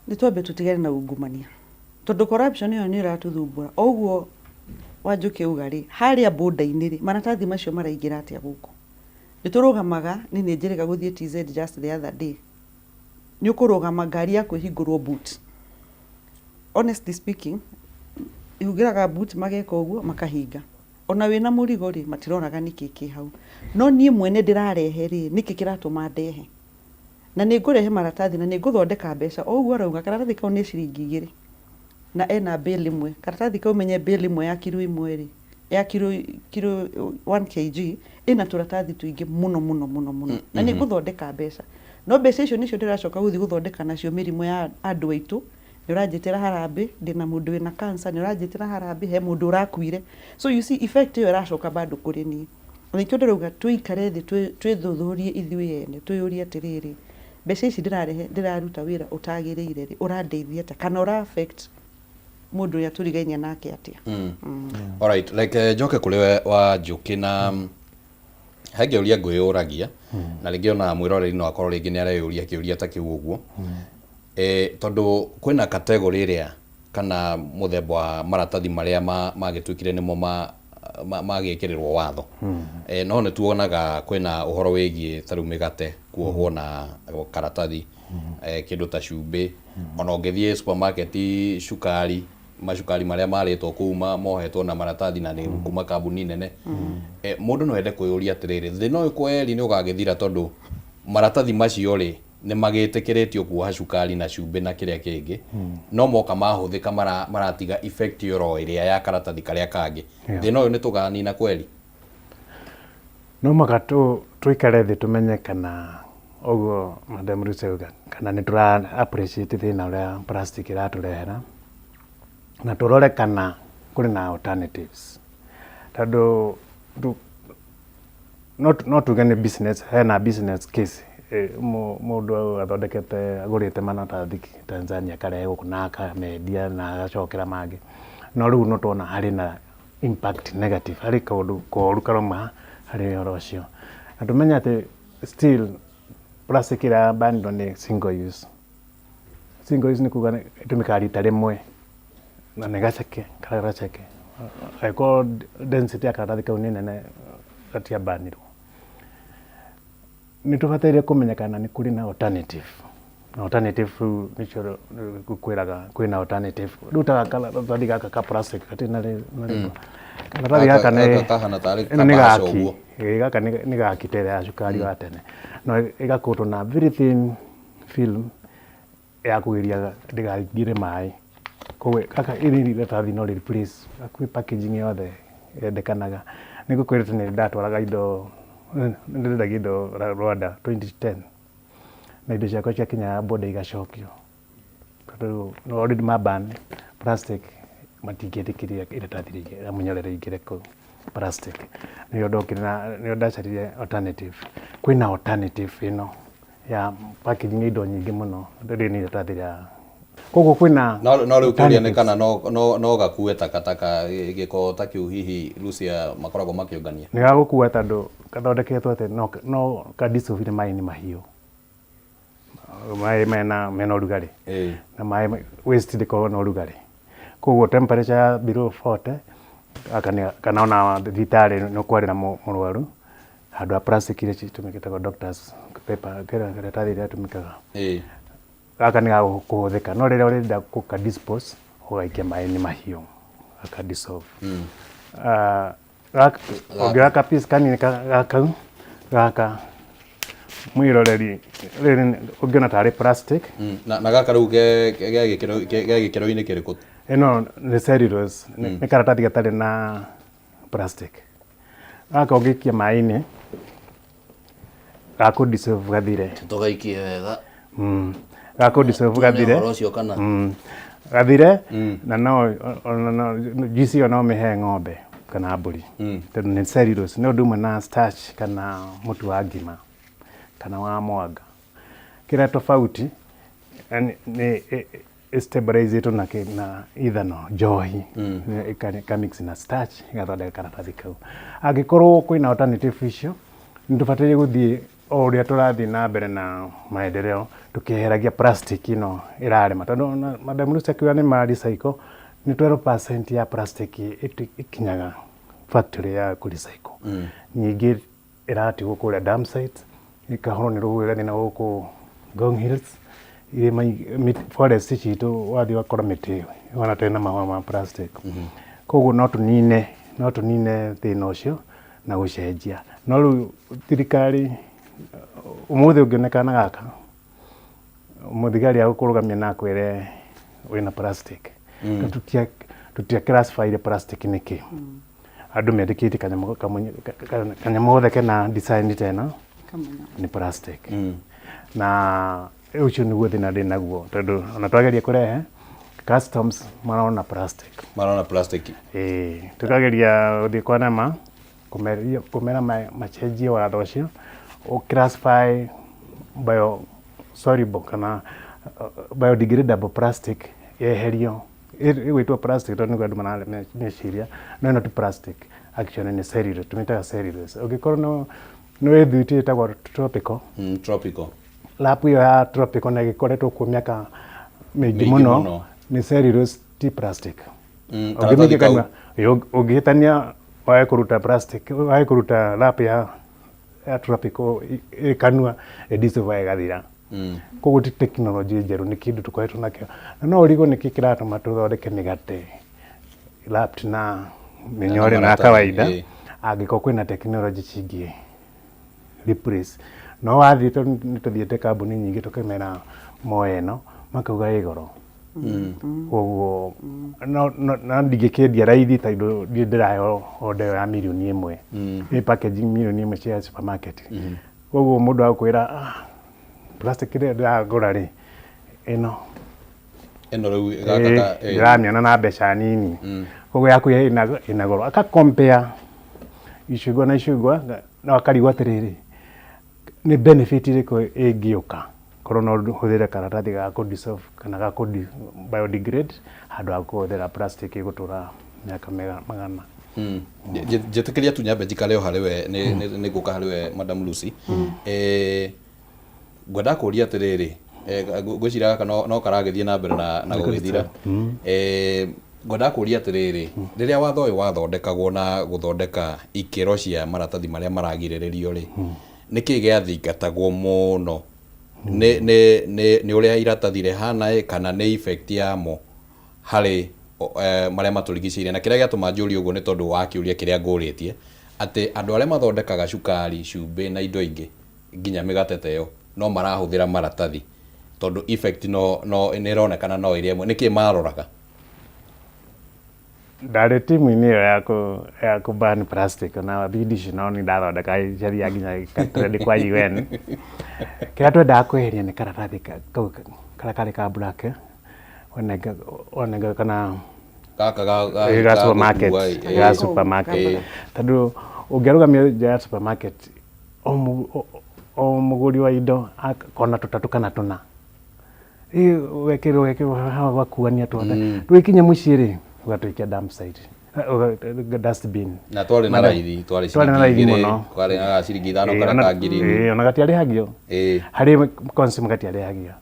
ni twambe tutigane na ungumania tondu corruption yo ni iratuthumbura oguo Wanjuki ugari haria boda-ini ri maratathi macio maraingira atia guku niturugamaga ni njirega guthie TZ just the other day ni ukurugama ngari ya kwihingurwo boot honestly speaking ihugiraga boot mageka uguo makahinga ona wina murigo ri matiroraga niki hau no nie mwene ndirarehe ri niki kiratuma ndehe na ni ngurehe maratathi na ni nguthondeka mbeca oguo arauga karatathi kau ni ciringi 2 na ena bill imwe karatathi kau menye bill imwe ya kilo imwe ri ya kilo 1 kg ina turatathi tuingi muno na ni nguthondeka mbeca no mbeca icio nicio ndiracoka guthi guthondeka nacio mirimo ya andu aitu ni urajitira harambe ndina mundu wina cancer ni urajitira harambe he mundu urakuire so you see effect yo iracoka bado kuri ni nikio ndirauga tuikare thi twithuthurie ithui ene tuyurie atiriri mbeca ici ndiraruta wira utagiriire ri urandeithia ta kana ura affect mundu ya turigainia nake atia alright like joke kule wa Njuki na hageuria ngwiyuragia na ringi ona mwiroreri no akorwo ringi ni areyuria kiuria ta kiu uguo tondu kwina category iria kana muthemba wa maratathi maria magitwikire nimo magikirirwo watho no ne tuonaga kwina uhoro wigie taru migate kuohwo na karatathi kindu ta cumbi ona ungithie supermarket cukari macukari maria maritwo kuma mohetwo na maratathi na ni kuma kambuni nene mundu no ende kuyuria atiriri thina uyu kweli ni ugagithira tondu maratathi macio ri ni magitikiritio kuoha cukari na cumbi na kiria kingi no moka mahuthika maratiga effect yoro iria ya karatathi karia kangi thina uyu ni tuganina kweli no magatu tuikare thi tumenye kana oguo Madam Lucy kana ni tura appreciate thina uria plastic iraturehera na turore kana kuri na alternatives tondu not tuge business hena business case mundu athondekete agurite maratathi Tanzania karehe guku na akamedia na agacokera mangi no riu no tuona hari na impact negative hari koru karoma hari orocio na tumenya ati still plastic ira bando ni single use ni kuga itumika rita rimwe na negaceke karaceke aiko density ya karatathi kau ni nene gatia banirwo ni tubataire kumenyekana ni kuri na alternative nicho kukwiraga kwina alternative ruta karatathi gaka ka plastic katina ri karatathi gaka ne kahana tari kabaco uguo gaka ni gakitere ya cukari wa tene no igakutwo na very thin film ya kugiria ndigagire mai kowe kaka iri iratathi no replace akwi packaging yothe yendekanaga niko kwirite ni ndatwaraga indo ndiraga indo Rwanda 2010 na indo ciakwa cia Kenya boda igacokio tondu no already maban plastic matingĩtĩkĩria iratathi rĩngĩ ya mũnyorere ingĩre kũ plastic nĩyo ndokire na nĩyo ndacarire alternative kwĩna alternative ĩno ya packaging indo nyingĩ mũno ndĩrĩ nĩ iratathi rĩa koguo kwĩna no rĩu kũria nĩ kana no gakue takataka gĩko ta kĩu hihi Lucia makoragwo makĩũngania nĩ gagũkua tondũ gathondeketwo atĩ no kadisovire maĩ nĩ mahiũ maĩ mena ũrugarĩ na maĩ waste ndĩkoragwo na ũrugarĩ koguo temperature below 40 kana ona thibitarĩ nĩ kwarĩra mũrwaru handũ ha plastic iria citumĩkĩte doctors paper karatathi iria tumĩkaga gaka nĩ gakũhũthĩka no rĩrĩa ũrenda gũka dispose ũgaikia maĩ-inĩ mahiũ gaka dissolve ũngĩoya piece kanini gaka mwĩroreri ũngĩona tarĩ plastic na gaka rĩu ge gĩkĩro-inĩ kĩrĩkũ? Ĩno nĩ cellulose nĩ karatathi gatarĩ na plastic gaka ũngĩikia maĩ-inĩ gakũ-dissolve gathire tũgaikie wega gakũ-dissolve gathire gathire na no juice ĩyo no mĩhe ng'ombe kana mbũri tondũ nĩ cellulose nĩ ũndũ ũmwe na starch kana mũtu wa ngima kana wa mwanga kĩrĩa tofauti nĩ stabilized na either no njohi ikamix na starch igathondeka karatathi kau angĩkorwo kwĩna alternative icio nĩ tũbataire gũthiĩ o ũrĩa tũrathiĩ na mbere na maendeleo tũkĩeheragia plastic ĩno ĩrarema tondũ Madam Lucy akiuga nĩ ma recycle ni 12% ya plastic ikinyaga factory ya kurecycle nyingĩ iratigwo kũrĩa dump site ikahoro nĩ rũhũrĩra thĩna gũkũ Ngong Hills forest citũ wathi wakora mĩtĩ wana tena mahũa ma plastic koguo no tũnine thĩna ũcio na gũcenjia no rĩu thirikari ũmũthĩ ũngĩonekana gaka mũthigari agũkũrũgamia na kwĩre wĩna plastic tutia classify plastic nĩkĩ andũ mendekĩte kanyamũ gothe kena design tena nĩ plastic na ũcio nĩguo thĩna ndĩ naguo tondũ ona twageria kũrehe customs marona plastic tukageria gũthiĩ kwa nema kũmera macenjie watho ũcio classify biosoluble kana biodegradable plastic yeherio ĩgwĩtwo plastic tondũ nĩguo andũ meciria no ĩno ti plastic actually nĩ cellulose tũmĩtaga cellulose ũngĩkorwo nĩ wĩthuĩtie ĩtagwo tropical lap ĩyo ya tropical na ĩgĩkoretwo kuo mĩaka mĩingĩ mũno nĩ cellulose ti plastic ũngĩhĩtania wae kũruta plastic wae kũruta lap ya tropical ĩkanua dissolve ĩgathira koguo ti technology njerũ nĩ kĩndũ tũkoretwo nakĩo na no ũrigwo nĩkĩ kĩratũma tũthondeke mĩgate lapt na mĩnyore na kawaida angĩkorwo kwĩna technology cingĩ replace no wathiĩ nĩ tũthiĩte kambuni nyingĩ tũkĩmera moya ĩno makauga ĩ goro koguo no ndingĩkĩendia raithi tondũ ndĩrahe order ya mirioni ĩmwe ĩ packaging mirioni ĩmwe cia supermarket koguo mũndũ agũkwĩra plastic ĩrĩa ndĩragũra rĩ ĩno rĩu gaka ndĩramĩona na mbeca nini koguo yaku ĩna goro aka compare icungwa na icungwa no akarigwo atĩrĩrĩ nĩ benefit ĩrĩkũ ĩngĩũka korwo no hũthĩre karatathi ga dissolve kana ga biodegrade handũ ha kũhũthĩra plastic ĩgũtũra mĩaka magana njĩtĩkĩria tu nyambe njikare o harĩ we nĩ ngũka harĩ we Madam Lucy ngwenda kũria atĩrĩrĩ ngwĩciria gaka no karagĩthiĩ na mbere na gũgĩthira ngwenda kũria atĩrĩrĩ rĩrĩa watho ũyũ wathondekagwo na gũthondeka ikĩro cia maratathi marĩa maragirĩrĩrio rĩ nĩkĩ gĩathingatagwo mũno nĩ ũrĩa iratathi rĩhana kana nĩ effect yamo harĩ marĩa matũrigicĩirie na kĩrĩa gĩatũma njũrie ũguo nĩ tondũ wa kĩũria kĩrĩa ngũrĩtie atĩ andũ arĩa mathondekaga cukari cumbĩ na indo ingĩ nginya mĩgate ta ĩyo no marahũthĩra maratathi tondũ effect no nĩ ĩronekana no ĩrĩ ĩmwe nĩkĩ maroraga ndarĩ timu-inĩ ĩyo ya kũban plastic na bindi no nĩ ndathondeka caria nginya trend kwa UN kĩrĩa twendaga kweheria nĩ karatathi kau karĩa karĩ ka black onega kana ga supermarket tondũ ũngĩarũgamia nja ya supermarket o mũgũri wa indo akona tũtatũ kana tũna wekĩrwo haha gwakuania tuothe twĩkinya mũciĩ rĩ ũgatũikia dump site dustbin na twarĩ na raithi mũno twarĩ na ciringi 5 kana ka ngiri ona gatiarĩhagio harĩ consume gatiarĩhagio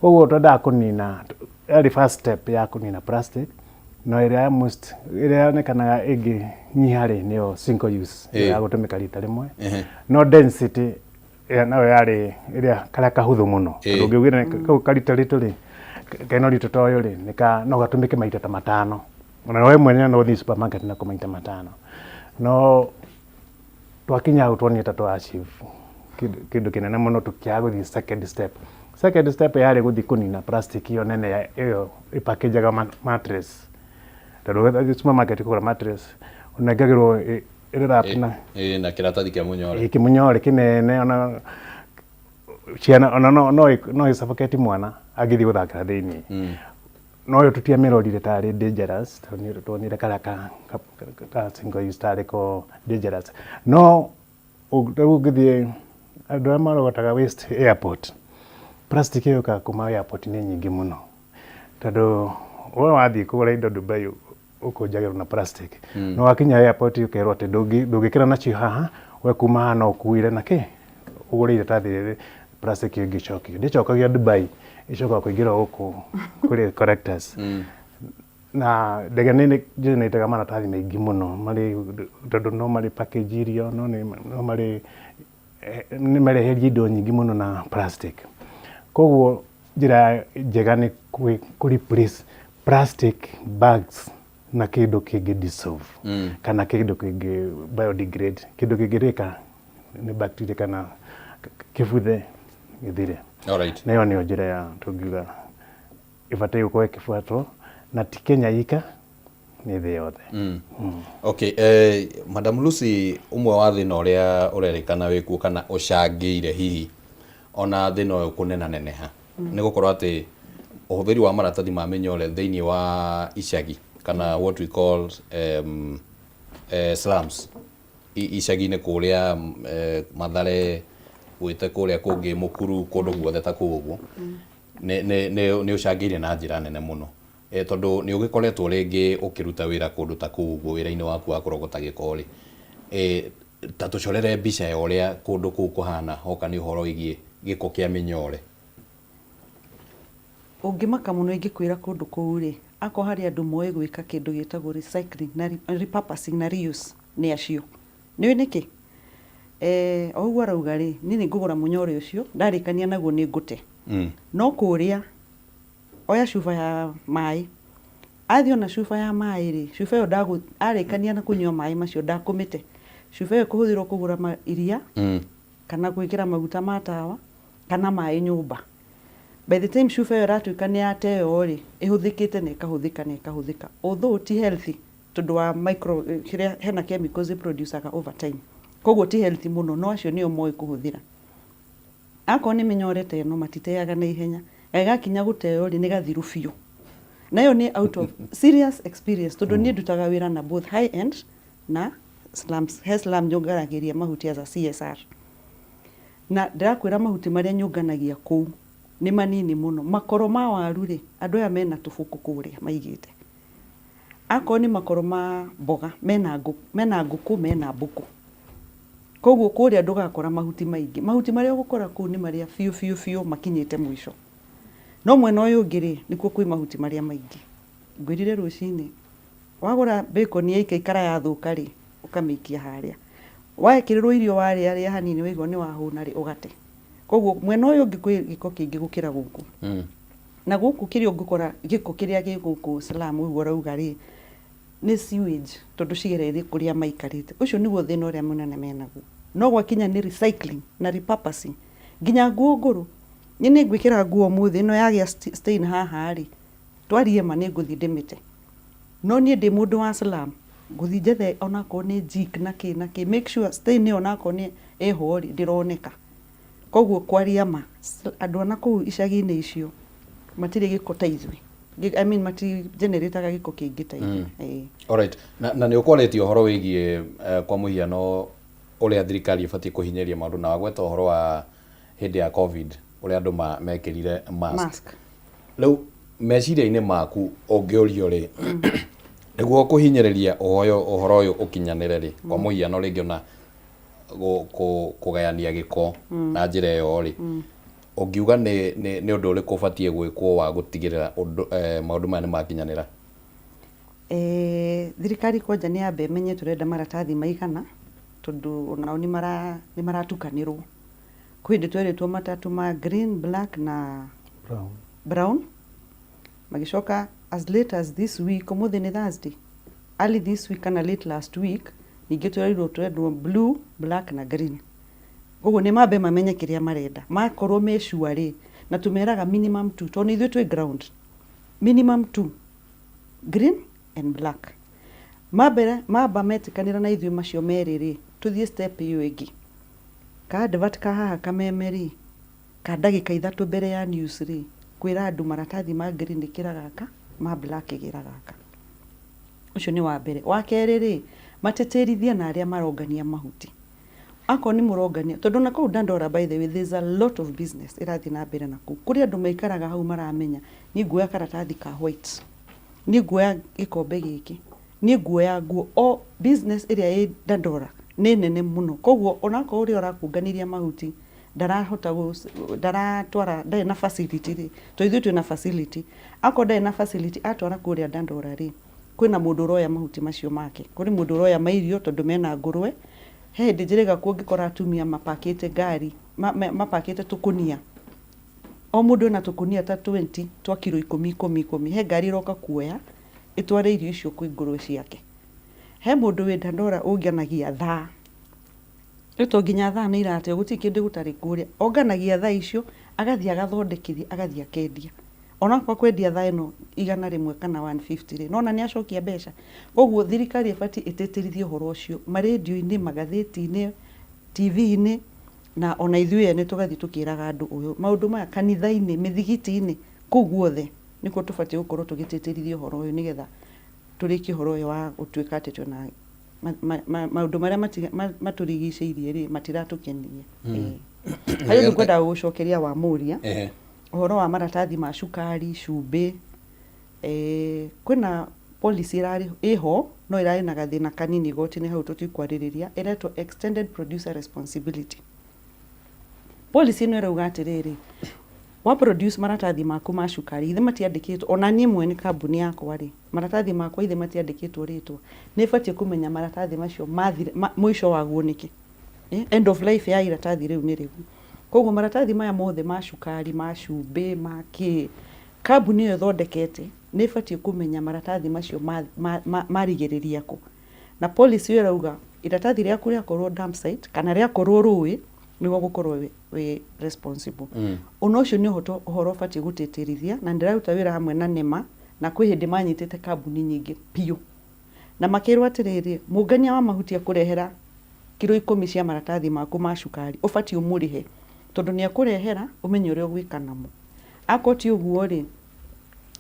koguo twendaga kũnina early first step ya kũnina plastic no ĩrĩa most ĩrĩa yonekanaga ĩngĩ nyiharĩ nĩyo single use ya gũtũmĩka rita rĩmwe no density nayo yarĩ ĩrĩa karĩa kahũthũ mũno ndũngĩugire kau karita rĩtũ keno rĩtũ toyo no gatũmĩke maita ta 5 ona wewe mwenyewe no thi supermarket na maita 5 no twakinya hau tuonire ta twachieve kĩndũ kĩnene mũno tũkĩaga gũthiĩ second step yarĩ gũthiĩ kũnina plastic iyo nene ĩyo ĩpackageaga mattress tondũ supermarket kũgũra mattress ũnengagĩrwo ĩrĩrapna na kĩratathi kĩa mũnyore kĩmunyore kĩnene ona ciana ona no isuffocate mwana agĩthiĩ gũthakĩra thĩinĩ no yo tũtiamĩrorire tarĩ dangerous tuonire karĩa ka single use tarĩ ko dangerous no ũngĩthiĩ andũ arĩa marogotaga waste airport plastic ĩyo ka kuma airport nĩ nyingĩ mũno tondũ wewe wathiĩ kũgũra indo Dubai ũkũnjagĩrwo na plastic no wakinya airport ũkerwo atĩ ndũngĩkĩra nacio haha we kuma haha no ũkuire na kĩ ũgũrĩire tathi rĩrĩ plastic ĩngĩcokio ndĩcokagio Dubai ĩcokaga kũingĩra gũkũ kũrĩ collectors na ndege nĩ nĩitaga maratathi maingĩ mũno marĩ tondũ no marĩ package irio no marĩ nĩ mareheria indo nyingĩ mũno na plastic koguo njĩra njega nĩ replace plastic bags na kĩndũ kĩngĩ dissolve kana kĩndũ kĩngĩ biodegrade kĩndũ kĩngĩrĩka nĩ bacteria kana kĩbuthe gĩthire na ĩyo nĩyo njĩra ya tũngiuga ĩbataire gũkorwo ĩkĩbuatwo na ti Kenya ika nĩ thĩ yothe. Okay, Madam Lucy umwe wa thĩna ũrĩa ũrerĩkana wĩkuo kana ũcangĩire hihi ona thĩna ũyũ kũnenaneneha nĩ gũkorwo atĩ ũhũthĩri wa maratathi ma mĩnyore thĩinĩ wa icagi kana what we call slums icagi-inĩ kũrĩa Mathare gwĩte kũrĩa kũngĩ Mũkuru kũndũ guothe ta kũguo nĩ ũcangĩire na njĩra nene mũno tondũ nĩ ũgĩkoretwo rĩngĩ ũkĩruta wĩra kũndũ ta kũguo wĩra-inĩ waku wa kũrogota gĩko ta tũcorere mbica ya ũrĩa kũndũ kũu kũhana hoka nĩ ũhoro wĩgiĩ gĩko kĩa mĩnyore. Ũngĩmaka mũno ingĩkwĩra kũndũ kũu ako harĩ andũ moĩ gwĩka kĩndũ gĩtagwo recycling na repurposing na reuse nĩ acio nĩ nĩkĩ o ũguo arauga niĩ nĩ ngũgũra mũnyore ũcio ndarĩkania naguo nĩ ngũte no kũrĩa oya cuba ya maĩ athiĩ ona cuba ya maĩ cuba ĩyo arĩkania na kũnyua maĩ macio ndakũmĩte cuba ĩyo kũhũthĩrwo kũgũra iria kana gwĩkĩra maguta ma tawa kana maĩ nyũmba. By the time cuba ĩyo ĩratuĩka nĩ yateo ĩhũthĩkĩte na ĩkahũthĩka although ti healthy tondũ wa micro hena chemicals producaga over time koguo ti healthy mũno no acio nĩo moĩ kũhũthĩra. Akorwo nĩ mĩnyore ta ĩno matiteaga na ihenya gakinya gũteo nĩ gathiru biũ nayo nĩ out of serious experience tondũ niĩ ndutaga wĩra na both high end na slums slum nyũnganagĩria mahuti as a CSR na ndĩrakwĩra mahuti marĩa nyũnganagia kũu nĩ manini mũno makoro ma waru andũ aya mena tũbũkũ kũrĩa maigĩte akorwo nĩ makoro ma mboga mena ngũkũ mena mbũkũ koguo kũrĩa ndũgakora mahuti maingĩ mahuti marĩa ũgũkora kũu nĩ marĩa biũ makinyĩte mũico no mwena ũyũ ũngĩ nĩkuo kwĩ mahuti marĩa maingĩ ngwĩrire rũcinĩ wagũra bacon ikara yathũka ũkamĩikia harĩa waĩkĩrĩrwo irio warĩa hanini waigua nĩ wahũna ũgate koguo mwena ũyũ ũngĩ kwĩ gĩko kĩingĩ gũkĩra gũkũ na gũkũ kĩrĩa ũngĩkora gĩko kĩrĩa gĩ gũkũ slum ũguo rauga nĩ sewage tondũ cigerere kũrĩa maikarĩte ũcio nĩguo thĩna ũrĩa mũnene menaguo no gwakinya nĩ recycling na repurposing nginya nguo ngũrũ nĩ ngwĩkĩra nguo mũthĩ ĩno yagĩa stain haha twarie ma nĩ ngũthiĩ ndĩmĩte no niĩ ndĩ mũndũ wa slum ngũthiĩ njethe onakorwo nĩ jik na kĩ make sure stain ĩyo onakorwo nĩ eho ndĩroneka koguo kwaria ma andũ ana kũu icagi-inĩ icio matirĩ gĩko ta ithuĩ I mean mati generataga gĩko kĩingĩ ta ithuĩ. Alright, na nĩ ũkoretio ũhoro wĩgiĩ kwa mũhiano ũrĩa thirikari ĩbatiĩ kũhinyĩria maũndũ na wagweta ũhoro wa hĩndĩ ya COVID ũrĩa andũ mekĩrire mask. Rĩu meciria-inĩ maku ũngĩũrio nĩguo kũhinyĩrĩria ũhoro ũyũ ũkinyanĩre kwa mũhiano rĩngĩ ona kũgayania gĩko na njĩra ĩyo ũngiuga nĩ ũndũ ũrĩkũ ũbatiĩ gwĩkwo wa gũtigĩrĩra maũndũ maya nĩ makinyanĩra? Thirikari kwanja nĩ ambe menye turenda maratathi maigana tondu onao ni maratukanirwo. Kwĩ hĩndĩ tweritwo matatu ma green, black na brown. Magicoka as late as this week, umuthi ni Thursday, early this week kana late last week, ningĩ twendwo blue, black na green. Koguo nĩ mambe mamenye kĩrĩa marenda. Makorwo me sure rĩ, na tumeraga minimum 2, tondũ ithuĩ twĩ ground. Minimum 2, green and black. Mamba metikanĩra na ithuĩ macio merĩ rĩ, tuthiĩ step iyo ĩngĩ. Ka advert ka haha kameme rĩ, ka ndagĩka 3 mbere ya news rĩ, kwĩra andũ maratathi ma green kĩra gaka, ma black kĩra gaka. Ucio nĩ wa mbere. Wa kerĩ rĩ, mateterithia na arĩa marongania mahuti. Ako ni mũrongania, tondũ na kũu Dandora by the way, there's a lot of business ĩrathiĩ na mbere na kũu. Kũrĩ andũ maikaraga hau maramenya, ni nguoya karatathi ka white, ni nguoya gĩkombe gĩkĩ, ni nguoya nguo. O business ĩrĩa ĩ Dandora nĩ nene mũno. Koguo onako ũrĩa ũrakunganiria mahuti ndarahota ndaratwara ndarĩ na facility rĩ, to ithuĩ twĩ na facility. Ako ndarĩ na facility atwara kũrĩa Dandora rĩ, kwĩna mũndũ ũroya mahuti macio make. Kũrĩ mũndũ ũroya mairio tondũ mena ngũrwe. He hĩndĩ njĩrĩga kuo ngĩkora atumia mapakĩte ngari, mapakĩte tũkũnia. O mũndũ na tũkũnia ta 20 twa kilo 10. He ngari iroka kuoya ĩtware irio icio kwĩ ngũrwe ciake. He mũndũ wĩ Dandora ũnganagia thaa. Ĩto nginya thaa nĩ irateo, gũtirĩ kĩndũ gũtarĩ kũrĩa. Onganagia thaa icio, agathiĩ agathondekithia, agathiĩ akendia. Ona kwa kwendia thaa ĩno 100 kana 150 rĩ, nona nĩ acokia mbeca. Koguo thirikari ĩbatiĩ ĩtĩtĩrithie ũhoro ũcio marendio-inĩ, magathĩti-inĩ, TV-inĩ, na ona ithuĩ ene tũgathiĩ tũkĩraga andũ ũyũ maũndũ maya kanitha-inĩ, mĩthigiti-inĩ, kũu guothe nĩkuo tũbatiĩ gũkorwo tũgĩtĩtĩrithia ũhoro ũyũ nĩgetha tũrĩkie ũhoro ũyũ wa gũtuĩka atĩ twĩna maũndũ marĩa matũrigicĩirie rĩ matiratũkenia. Harĩ ngwenda gũcokeria wa mũria ũhoro wa maratathi ma cukari, cumbĩ, kwĩna policy ĩho no ĩrarĩ na gathĩna kanini igoti-inĩ hau tũtikwarĩrĩria, ĩretwo extended producer responsibility. Policy ĩno ĩrauga atĩrĩrĩ, wa produce maratathi maku ma cukari, ithe matiandĩkĩtwo, ona niĩ mwene kambuni yakwa rĩ, maratathi makwa ithe matiandĩkĩtwo rĩtwa. Nĩ batiĩ kũmenya maratathi macio mũico waguo nĩkĩ. End of life ya iratathi rĩu nĩ rĩu. Koguo maratathi maya mothe ma cukari, ma cumbĩ, ma kĩ, kambuni ĩyo ĩthondekete nĩ batiĩ kũmenya maratathi macio marigĩrĩria kũ. Na policy ĩyo ĩrauga iratathi rĩaku rĩakorwo dump site kana rĩakorwo rũĩ nĩguo gũkorwo we responsible. Ona ũcio nĩ ũhoro ũbatiĩ gũtĩtĩrithia, na ndĩraruta wĩra hamwe na NEMA, na kwĩ hĩndĩ manyitĩte kambuni nyingĩ biũ. Na makĩrwo atĩrĩrĩ, mũngania wa mahuti akũrehera kilo 10 cia maratathi maku ma cukari, ũbatiĩ ũmũrĩhe, tondũ nĩ akũrehera ũmenye ũrĩa ũgwĩka namo. Ako ti ũguo rĩ,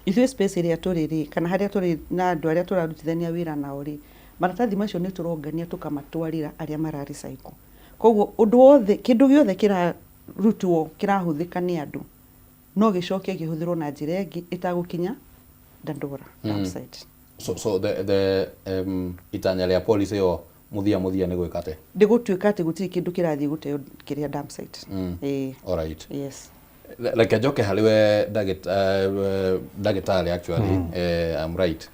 ithuĩ space ĩrĩa tũrĩ rĩ, kana harĩa tũrĩ na andũ arĩa tũrarutithania wĩra nao rĩ, maratathi macio nĩ tũrongania tũkamatwarĩra arĩa mararecycle. Koguo ũndũ wothe, kĩndũ gĩothe kĩrarutwo kĩrahũthĩka nĩ andũ no gĩcoke kĩhũthĩrwo na njĩra ĩngĩ ĩtagũkinya Dandora dump site. So the itanya rĩa policy ĩyo muthia nĩ gwĩka atĩ ndĩgũtuĩka atĩ gũtirĩ kĩndũ kĩrathiĩ gũteo kĩrĩa dump site. All right. Yes. Like njoke harĩ we ndagĩtarĩ actually, I'm right.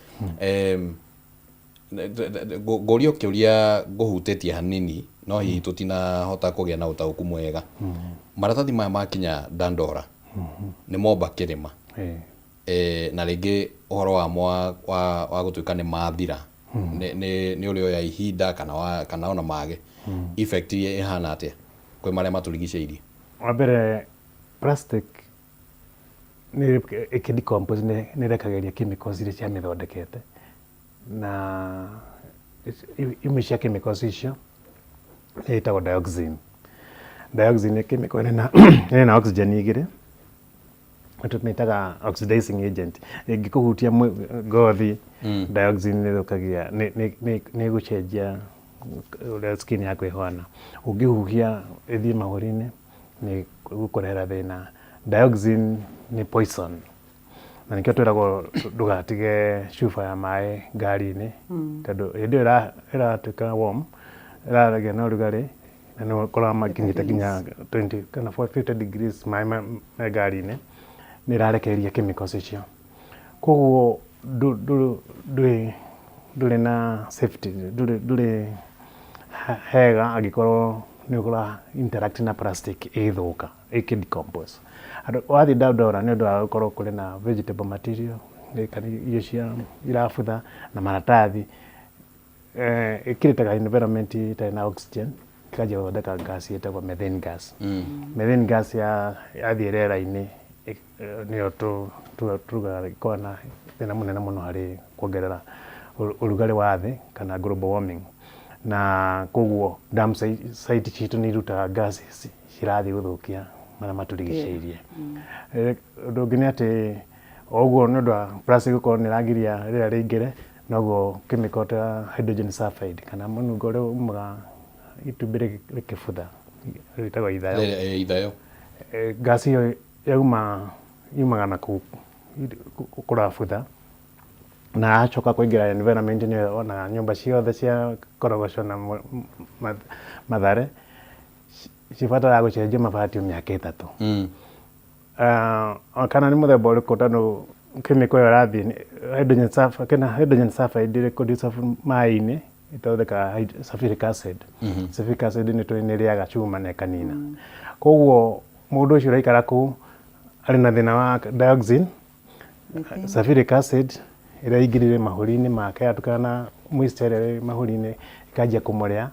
Ngũrio kĩũria ngũhutĩtie hanini no hihi tũtinahota kũgĩa na ũtaũku mwega. Maratathi maya makinya Dandora nĩ momba kĩrĩma, na rĩngĩ ũhoro wamo wa gũtuĩka nĩ mathira nĩ ũrĩ oya ihinda kana ona mage effect ĩhana atĩa kwĩ marĩa matũrigicĩirie? Wa mbere, plastic nĩ ĩkĩdecompose nĩ rekagĩria chemicals iria cia mĩthondekete, na imwe cia chemicals icio nĩ ĩtagwo dioxin. Dioxin nĩ chemical ĩrĩ na oxygen igĩrĩ, tũmĩtaga oxidizing agent. Ĩngĩkũhutia ngothi, dioxin nĩ thũkagia, nĩ gũcenjia ũrĩa skin yaku ĩhana. Ũngĩhuhia ĩthiĩ mahũri-inĩ nĩ gũkũrehera thĩna. Dioxin nĩ poison, na nĩkĩo twĩragwo ndũgatige cuba ya maĩ ngari-inĩ, tondũ hĩndĩ ĩyo ĩratuĩka warm, ĩragĩa na ũrugarĩ, na nĩ ũkoraga makinyĩte nginya 20 kana 50 degrees maĩ me ngari-inĩ, nĩ ĩrarekereria chemicals icio. Koguo ndũrĩ na safety, ndũrĩ hega angĩkorwo nĩ ũkora interact na plastic ĩthũka ĩkĩdecompose. Wathiĩ Dandora nĩ ũndũ wa gũkorwo kũrĩ na vegetable material, irio cia irabutha na maratathi, ĩkĩrĩtaga environment itarĩ na oxygen, ĩkanjia gũthondeka gas ĩtagwo methane gas. Methane gas yathiĩ rĩera-inĩ nĩyo tugaga ĩkoragwo na thĩna mũnene mũno harĩ kuongerera ũrugarĩ wa thĩ kana global warming, na koguo dam site citũ nĩ irutaga gases cirathiĩ gũthũkia marĩa matũrigicĩirie. Ũndũ ũngĩ nĩ atĩ oguo nĩ ũndũ wa plastic gũkorwo nĩ ĩragiria rĩera rĩingĩre, noguo chemical ta hydrogen sulfide kana mũnungo ũrĩa umaga itumbĩ rĩkĩbutha rĩtagwo ithayo. Gas ĩyo yumaga na kũrabutha na acoka kũingĩra environment nĩ ona nyũmba ciothe cia korogoco na Mathare cibataraga gũcenjia mabati mĩaka 3. Kana nĩ mũthemba ũrĩkũ tondũ chemical ĩyo ĩrathiĩ hydrogen sulfide reduce maĩ-inĩ ĩthondekaga sulfuric acid. Sulfuric acid nĩ ĩrĩaga cuma na ĩkanina. Koguo mũndũ ũcio ũraikara kũu arĩ na thĩna wa dioxin, sulfuric acid ĩrĩa ingĩrire mahũri-inĩ make yatukana na moisture ĩrĩa mahũri-inĩ ĩkanjia kũmũrĩa,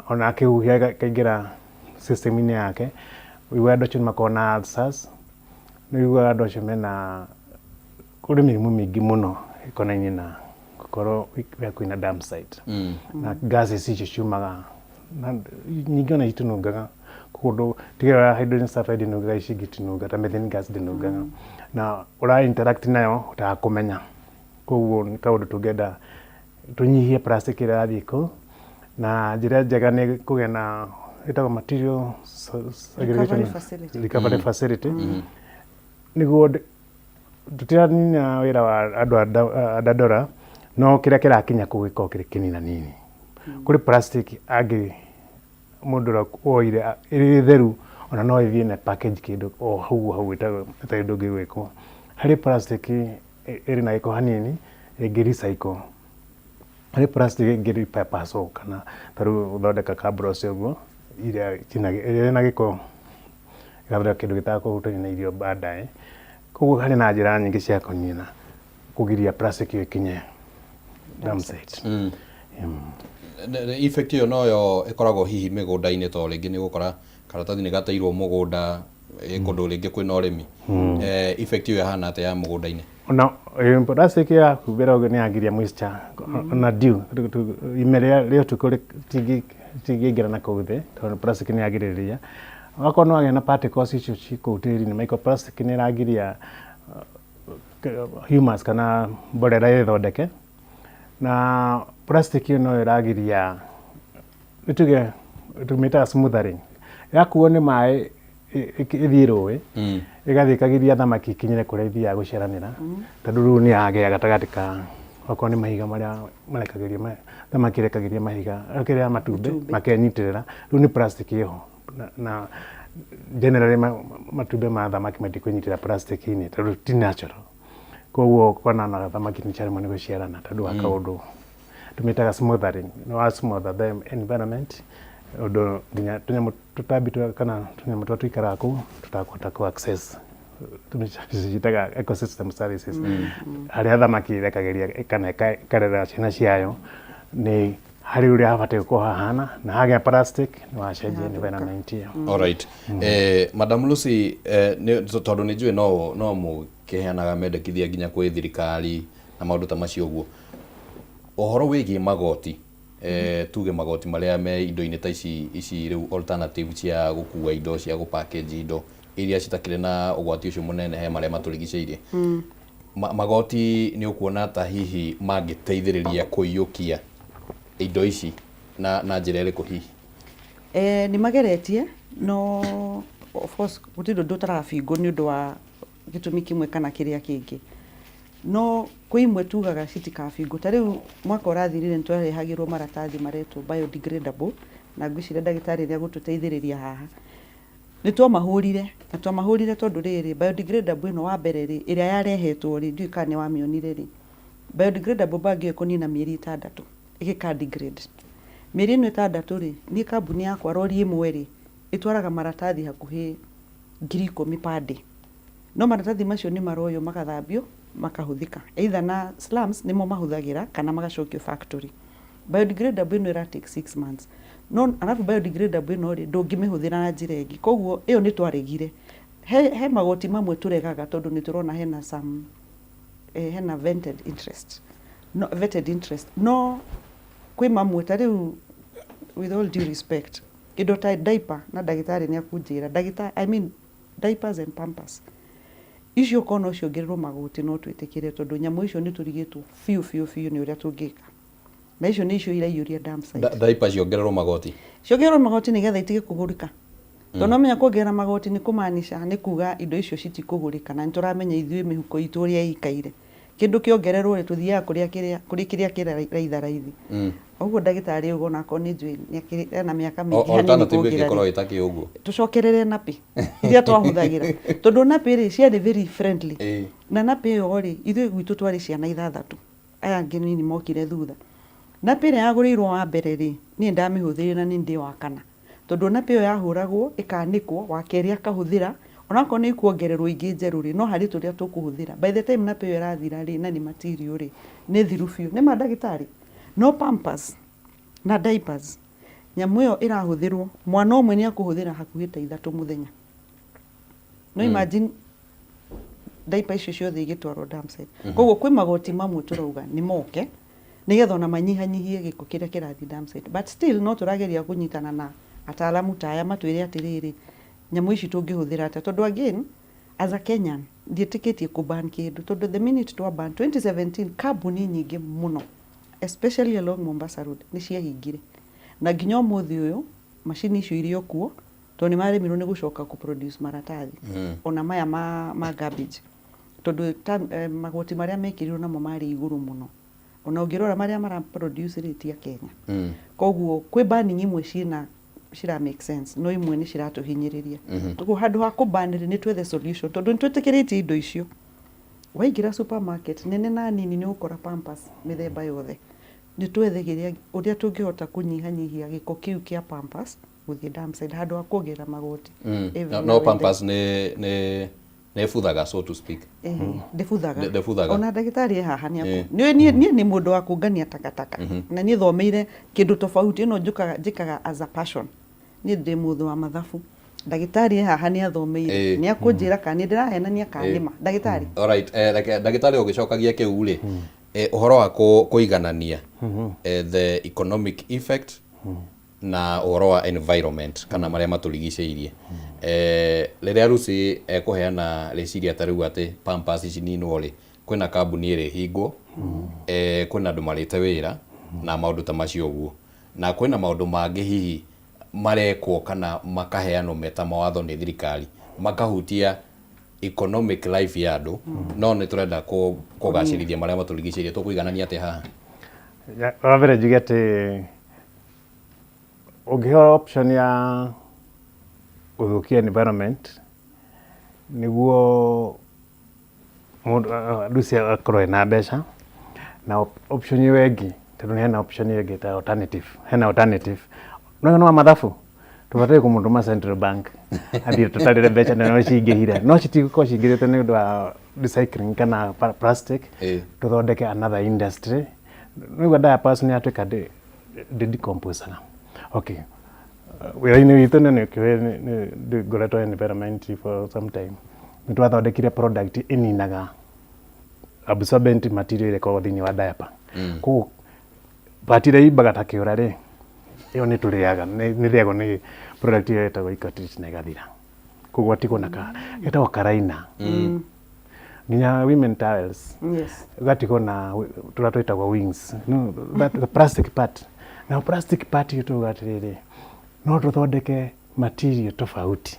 ona akĩhuhia ĩkaingĩra system-inĩ yake. Wĩiguaga andũ acio nĩmakoragwo na ulcers, nĩwĩiguaga andũ acio mena kũrĩ mĩrimũ mĩingĩ mũno ĩkonainie na gũkorwo kwĩna dam site. Na gases icio ciumaga nyingĩ ona itinungaga kũndũ tiga hydrogen sulfide nungaga, ici itinunga ta methane gas ndinungaga, na ũra interact nayo ũtakũmenya. Koguo nĩ kaũndũ tũngĩenda tũnyihie plastic ĩrĩa ĩrathiĩ kũu, na njĩra njega nĩ kũgĩa na ĩtagwo material recovery facility, nĩguo tũtiranina wĩra wa andũ a Dandora, no kĩrĩa kĩrakinya kũu gĩkorwo kĩrĩ kĩnina nini. Kũrĩ plastic mũndũ woire ĩrĩ theru ona no ĩthiĩ na package kĩndũ o hau ĩtarĩ ũndũ ũngĩ gwĩkwo. Harĩ plastic ĩrĩ na gĩko hanini ĩngĩ recycle, harĩ plastic ĩngĩ repurpose kana tarĩu gũthondeka kabros ũguo ĩrĩa na gĩko ĩgathondeka kĩndũ gĩtakũhutania na irio baadaye. Koguo harĩ na njĩra nyingĩ cia kũnina kũgiria plastic ĩkinye dam site. Effect ĩyo noyo ĩkoragwo hihi mĩgũnda-inĩ, to rĩngĩ nĩ gũkora karatathi nĩ gateirwo mũgũnda kũndũ rĩngĩ kwĩna ũrĩmi. Effect ĩyo ĩhana atĩa ya mũgũnda-inĩ? Ona plastic ya kumbĩra ũguo nĩ yagiria moisture na dew, ime rĩa ũtukũ tingĩingĩra na kũu thĩ tondũ plastic nĩ yagirĩrĩria. Wakorwo no wagĩa na particles icio ci kũu tĩri-inĩ, microplastic nĩ ĩragiria humus kana mborera ĩthondeke, na plastic ĩyo no ĩragiria nĩtuge tũmĩtaga smoothering, yakuo nĩ maĩ ĩthiĩ rũĩ ĩgathiĩ ĩkagiria thamaki ikinyĩre kũrĩa ithiaga gũciaranĩra, tondũ rĩu nĩ yagĩa gatagatĩ ka okorwo nĩ mahiga marĩa marekagĩria thamaki ĩrekagĩria mahiga kĩrĩa matumbĩ makenyitĩrĩra, rĩu nĩ plastic ĩho, na generally matumbĩ ma thamaki matikwĩnyitĩrĩra plastic-inĩ tondũ ti natural. Koguo kwana na thamaki nĩ ciaremwo nĩ gũciarana tondũ wa kaũndũ tũmĩtaga smoothering, no wa smother the environment, ũndũ nginya tũnyamũ tũtambi kana tũnyamũ tũrĩa tũikaraga kũu tũtakũhota ku access tũmĩtaga ecosystem services, harĩa thamaki ĩrekagĩria kana ĩkarera ciana ciayo nĩ harĩ ũrĩa habatiĩ gũkorwo hahana, na hagĩa plastic nĩ wacenjia environment ĩyo. Alright. Madam Lucy, tondũ nĩ njũĩ no mũkĩheanaga mendekithia nginya kwĩ thirikari na maũndũ ta macio ũguo, ũhoro wĩgiĩ magoti, tuge magoti marĩa me indo-inĩ ta ici rĩu alternative cia gũkua indo, cia gũpackage indo iria citakĩrĩ na ũgwati ũcio mũnene he marĩa matũrigicĩirie, magoti nĩ ũkuona ta hihi mangĩteithĩrĩria kũiyũkia indo ici na njĩra ĩrĩkũ hihi? Nĩ mageretie, no of course gũtirĩ ũndũ ũtarabingwo nĩ ũndũ wa gĩtũmi kĩmwe kana kĩrĩa kĩngĩ, no kwĩ imwe tugaga citikabingwo. Ta rĩu mwaka ũrathirire nĩ twarehagĩrwo maratathi maretwo biodegradable, na ngwĩciria ndagĩtarĩ nĩ agũtũteithĩrĩria haha. Nĩ twamahũrire tondũ rĩrĩ biodegradable ĩno wa mbere ĩrĩa yarehetwo ndiũĩ kana nĩ wamĩonire rĩ, biodegradable bag ĩyo kũnina mĩeri 6 ĩgĩka degrade. Mĩeri ĩno 6 rĩ, niĩ kambuni yakwa rori ĩmwe rĩ ĩtwaraga maratathi hakuhĩ 10,000 per day. No maratathi macio nĩ maroyo magathambio makahũthĩka either na slums nĩmo mahũthagĩra kana magacokio factory. Biodegradable ĩno ĩra take 6 months. No arabu biodegradable ĩno rĩ ndũngĩmĩhũthĩra na njĩra ĩngĩ. Koguo ĩyo nĩ twaregire. He magoti mamwe tũregaga tondũ nĩ tũrona hena some hena vetted interest. No kwĩ mamwe ta rĩu with all due respect kĩndũ ta diaper na ndagĩtarĩ nĩ akunjĩra I mean diapers and pampers icio kono ciongererwo magoti no twĩtĩkĩre tondũ nyamũ icio nĩ tũrigĩtwo biũ nĩ ũrĩa tũngĩka. Na icio nĩ icio iraiyũria dam site. Diapers ciongererwo magoti. Ciongererwo magoti nĩgetha itige kũgũrĩka. Tondũ no menya kuongerera magoti nĩ kũmaanisha nĩ kuga indo icio citikũgũrĩka na nĩ tũramenya ithuĩ mĩhuko itũ ũrĩa ĩikaire. Kĩndũ kĩongererwo rĩ tũthiaga kũrĩ kĩrĩa kĩraitha raithi. Ũguo ndagĩtarĩ ũguo nako nĩ njũĩ na mĩaka mĩingĩ alternative ĩngĩkorwo ĩtakĩ ũguo. Tũcokerere napi iria twahũthagĩra. Tondũ napi rĩ ciarĩ very friendly. Na napi ĩyo rĩ ithuĩ gwitũ twarĩ ciana 6. Aya angĩ nini mokire thutha. Napi ĩrĩa yagũrĩirwo wa mbere rĩ niĩ ndamĩhũthĩrire na nĩ ndĩ wa kana. Tondũ napi ĩyo yahũragwo ĩkanĩkwo wa kerĩ akahũthĩra onakorwo nĩ ikuongererwo ingĩ njerũ rĩ no harĩ tũrĩa tũkũhũthĩra. By the time napi ĩyo ĩrathira rĩ na nĩ material rĩ nĩ thiru biũ. Nĩ mandagĩtarĩ. No pampers na diapers nyamũ ĩyo ĩrahũthĩrwo mwana ũmwe nĩ akũhũthĩra hakuhĩ ta 3 mũthenya. No imagine diaper icio ciothe igĩtwarwo dam site. Koguo kwĩ magoti mamwe tũrauga nĩ moke nĩgetha ona manyihanyihie gĩko kĩrĩa kĩrathi dam site. But still no tũrageria kũnyitana na ataalamu ta aya matwĩre atĩrĩrĩ nyamũ ici tũngĩhũthĩra atĩa tondũ again as a Kenyan ndiĩtĩkĩtie kũban kĩndũ tondũ the minute twa ban 2017 kambuni nyingĩ mũno especially along Mombasa Road nĩ ciahingire. Na nginya ũmũthĩ ũyũ macini icio irio kuo tondũ nĩ maremirwo nĩ gũcoka kũ-produce maratathi. Ona maya ma garbage. Tondũ magoti marĩa mekĩrirwo namo marĩ igũrũ mũno. Ona ũngĩrora marĩa mara-produce rĩti ya Kenya. Koguo kwĩ banning imwe cira make sense no imwe nĩ ciratũhinyĩrĩria. Koguo handũ ha kũbanĩrĩ nĩ twethe solution tondũ nĩ twĩtĩkĩrĩtie indo icio. Waingĩra supermarket nene na nini nĩ ũkora pampers mĩthemba yothe. Nĩ twethe ũrĩa tũngĩhota kũnyihanyihia gĩko kĩu kĩa pampers gũthiĩ dam site handũ ha kuongerera magoti. No pampers nĩ buthaga so to speak. Ndĩbuthaga. Ona ndagĩtarĩ haha niĩ nĩ mũndũ wa kũngania takataka na niĩ thomeire kĩndũ tofauti ĩno njĩkaga as a passion. Niĩ ndĩ mũndũ wa mathabu. Ndagĩtarĩ haha nĩ athomeire nĩ akũnjĩra kana nĩ ndĩrahenania kanĩma ndagĩtarĩ. Alright, ndagĩtarĩ ũgĩcokagia kĩu rĩ ũhoro wa kũiganania the economic effect na ũhoro wa environment kana marĩa matũrigicĩirie. Rĩrĩa Lucy kũheana rĩciria ta rĩu atĩ pampers ici ninwo rĩ kwĩna kambuni ĩrĩ hingwo kwĩna andũ marĩte wĩra na maũndũ ta macio ũguo na kwĩna maũndũ mangĩ hihi marekwo kana makaheanwo meta mawatho nĩ thirikari makahutia economic life ya andũ no nĩ tũrenda kũgacĩrithia marĩa matũrigicĩirie tũkũiganania atĩ haha. Wa mbere njuge atĩ ũngĩheo option ya gũthũkia environment nĩguo Lucy akorwo na mbeca na option ĩyo ĩngĩ tondũ nĩ hena option ĩyo ĩngĩ ta alternative no mathabu tũbataire kũmũndũma Central Bank athiĩ tũtarĩre mbeca no cingĩhire no citigũkorwo cingĩrĩte nĩ ũndũ wa recycling kana plastic tũthondeke another industry nĩguo diapers nĩ atuĩka decomposer. Okay. Wĩra-inĩ witũ nĩ ngoretwo environment for some time. Nĩ twathondekire product ĩninaga absorbent material ĩrĩa thĩinĩ wa diaper. Koguo part ĩrĩa imbaga ta kĩũra rĩ ĩyo nĩ tũrĩaga nĩ rĩagwo nĩ product ĩyo ĩtagwo Ecotrich na ĩgathira. Koguo atigwo na ĩtagwo karaina. Nginya women towels. Ũgatigwo na tũrĩa twĩtagwo wings. The plastic part. Na plastic part ĩtuga atĩrĩrĩ no tũthondeke material tofauti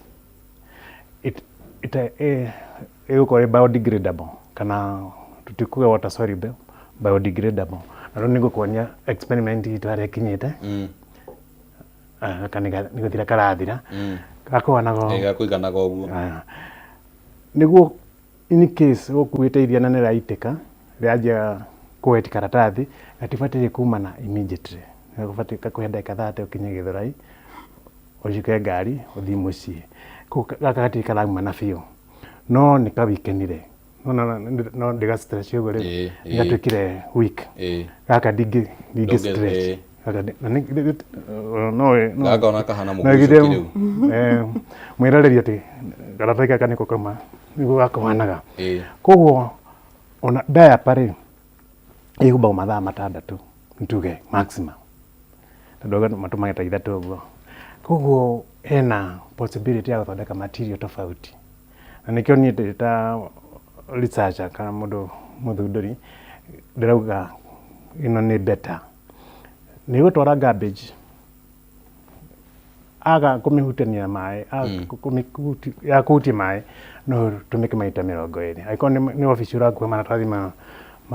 ĩgũkorwo biodegradable kana tũtikuga water soluble biodegradable na rĩu nĩngũkuonia experiment itũ harĩa ĩkinyĩte kana nĩ gũthira karathira gakũiganaga ũguo nĩguo in case ũkuĩte iria na nĩraitĩka rĩanjia kuweti karatathi gatibatirie kumana immediately gabatirie kakuhe ndagika 30 ukinye Githurai ucike ngari uthii mucii gaka gatiri karaumana biũ no nĩ kawikenire no ndiga stress ũguo rĩu gatwĩkire week gaka ndingĩ stress gaka ona kahana mũkucoki rĩu mwĩroreri atĩ karatathi gaka nĩko kauma nĩguo gakũhanaga koguo ona diaper rĩ ĩhumbagwo mathaa 6 ntuge maximum tondũ matũmagĩra 3 ũguo koguo hena possibility ya gũthondeka material tofauti na nĩkĩo niĩ ta researcher kana mũndũ mũthundũri ndĩrauga ĩno nĩ better nĩ gũtwara garbage aga kũmĩhutania maĩ ya kũhutia maĩ no tũmĩke maita 20 angĩkorwo nĩ obici ũrakuua maratathi ma